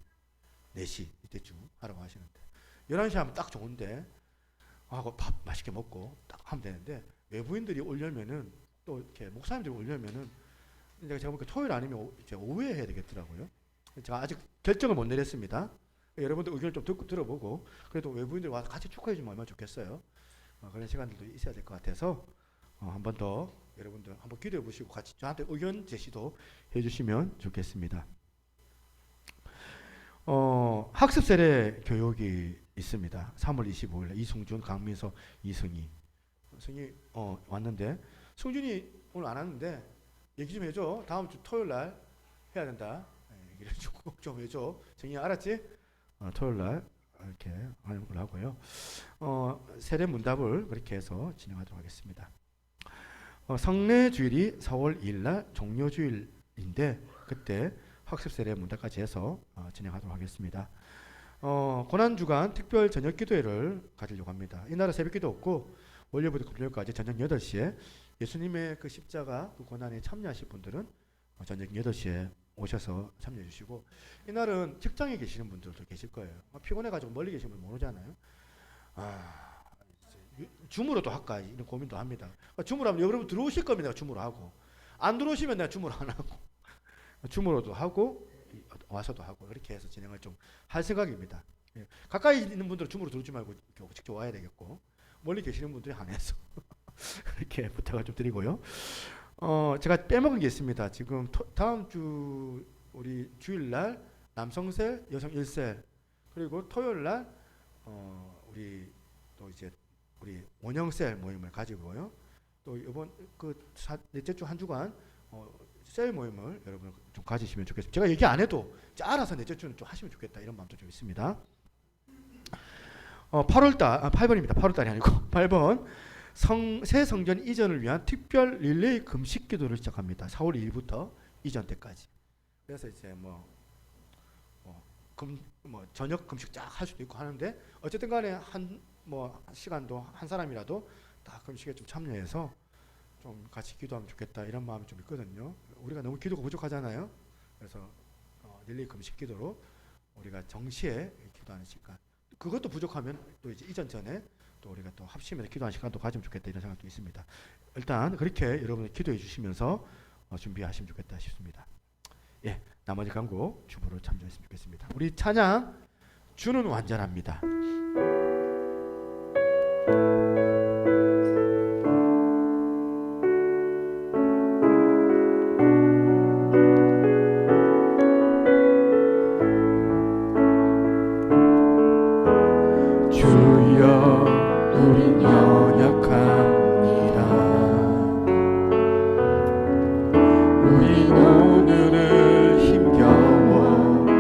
4시 이때쯤 하라고 하시는데 11시 하면 딱 좋은데 하고 밥 맛있게 먹고 딱 하면 되는데 외부인들이 오려면은 또 이렇게 목사님들이 오려면은 제가 보니까 토요일 아니면 이제 오후에 해야 되겠더라고요. 제가 아직 결정을 못 내렸습니다. 여러분들 의견을 좀 듣고 들어보고 그래도 외부인들 와서 같이 축하해 주면 얼마나 좋겠어요. 그런 시간들도 있어야 될 것 같아서 한 번 더 여러분들 한번 기도해 보시고 같이 저한테 의견 제시도 해주시면 좋겠습니다. 학습 세례 교육이 있습니다. 3월 25일에 이승준, 강민서, 이승희 승희 왔는데 승준이 오늘 안 왔는데 얘기 좀 해줘. 다음 주 토요일 날 해야 된다. 얘기를 좀 해줘. 승희 알았지? 토요일 날 이렇게 하는 걸로 하고요. 세례 문답을 그렇게 해서 진행하도록 하겠습니다. 성례 주일이 4월 2일 날 종료 주일인데 그때 학습 세례 문답까지 해서 진행하도록 하겠습니다. 고난 주간 특별 저녁 기도회를 가지려고 합니다. 이날은 새벽 기도 없고 월요일부터 금요일까지 저녁 8시에 예수님의 그 십자가 그 고난에 참여하실 분들은 저녁 8시에 오셔서 참여해 주시고 이날은 직장에 계시는 분들도 계실 거예요. 피곤해가지고 멀리 계신 분 모르잖아요. 줌으로도 할까 이런 고민도 합니다. 줌으로 하면 여러분 들어오실 겁니다. 줌으로 하고 안 들어오시면 내가 줌으로 안 하고 줌으로도 하고 와서도 하고 이렇게 해서 진행을 좀 할 생각입니다. 가까이 있는 분들은 줌으로 들어오지 말고 직접 와야 되겠고 멀리 계시는 분들이 한해서 이렇게 부탁을 좀 드리고요. 제가 빼먹은 게 있습니다. 지금 다음 주 우리 주일날 남성셀, 여성 1셀 그리고 토요일날 우리 또 이제 우리 원형셀 모임을 가지고요. 또 이번 넷째 주 한 주간 셀 모임을 여러분 좀 가지시면 좋겠습니다. 제가 얘기 안 해도 알아서 넷째 주는 좀 하시면 좋겠다 이런 마음도 좀 있습니다. 8번입니다. 8월달이 아니고 8번 새 성전 이전을 위한 특별 릴레이 금식 기도를 시작합니다. 4월 2일부터 이전 때까지. 그래서 이제 저녁 금식 쫙 할 수도 있고 하는데 어쨌든 간에 한 시간도 한 사람이라도 다 금식에 좀 참여해서 좀 같이 기도하면 좋겠다 이런 마음이 좀 있거든요. 우리가 너무 기도가 부족하잖아요. 그래서 릴레이 금식 기도로 우리가 정시에 기도하는 시간. 그것도 부족하면 또 이제 이전 전에 또 우리가 또 합심해서 기도하는 시간도 가지면 좋겠다 이런 생각도 있습니다. 일단 그렇게 여러분들 기도해 주시면서 준비하시면 좋겠다 싶습니다. 예, 나머지 광고 주부로 참조했으면 좋겠습니다. 우리 찬양 주는 완전합니다. 우린 연약합니다. 우린 오늘을 힘겨워합니다.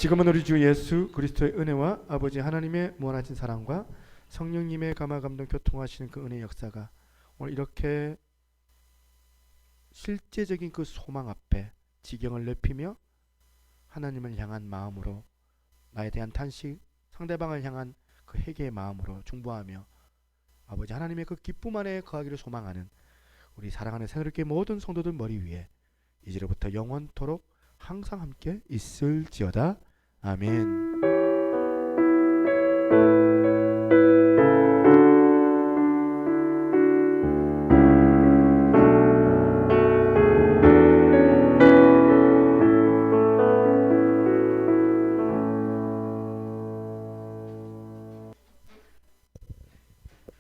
지금은 우리 주 예수 그리스도의 은혜와 아버지 하나님의 무한하신 사랑과 성령님의 감화 감동 교통하시는 그 은혜의 역사가 오늘 이렇게 실제적인 그 소망 앞에 지경을 넓히며 하나님을 향한 마음으로 나에 대한 탄식, 상대방을 향한 그 회개의 마음으로 중보하며 아버지 하나님의 그 기쁨 안에 거하기를 소망하는 우리 사랑하는 새누리교회 모든 성도들 머리 위에 이제로부터 영원토록 항상 함께 있을지어다. 아멘.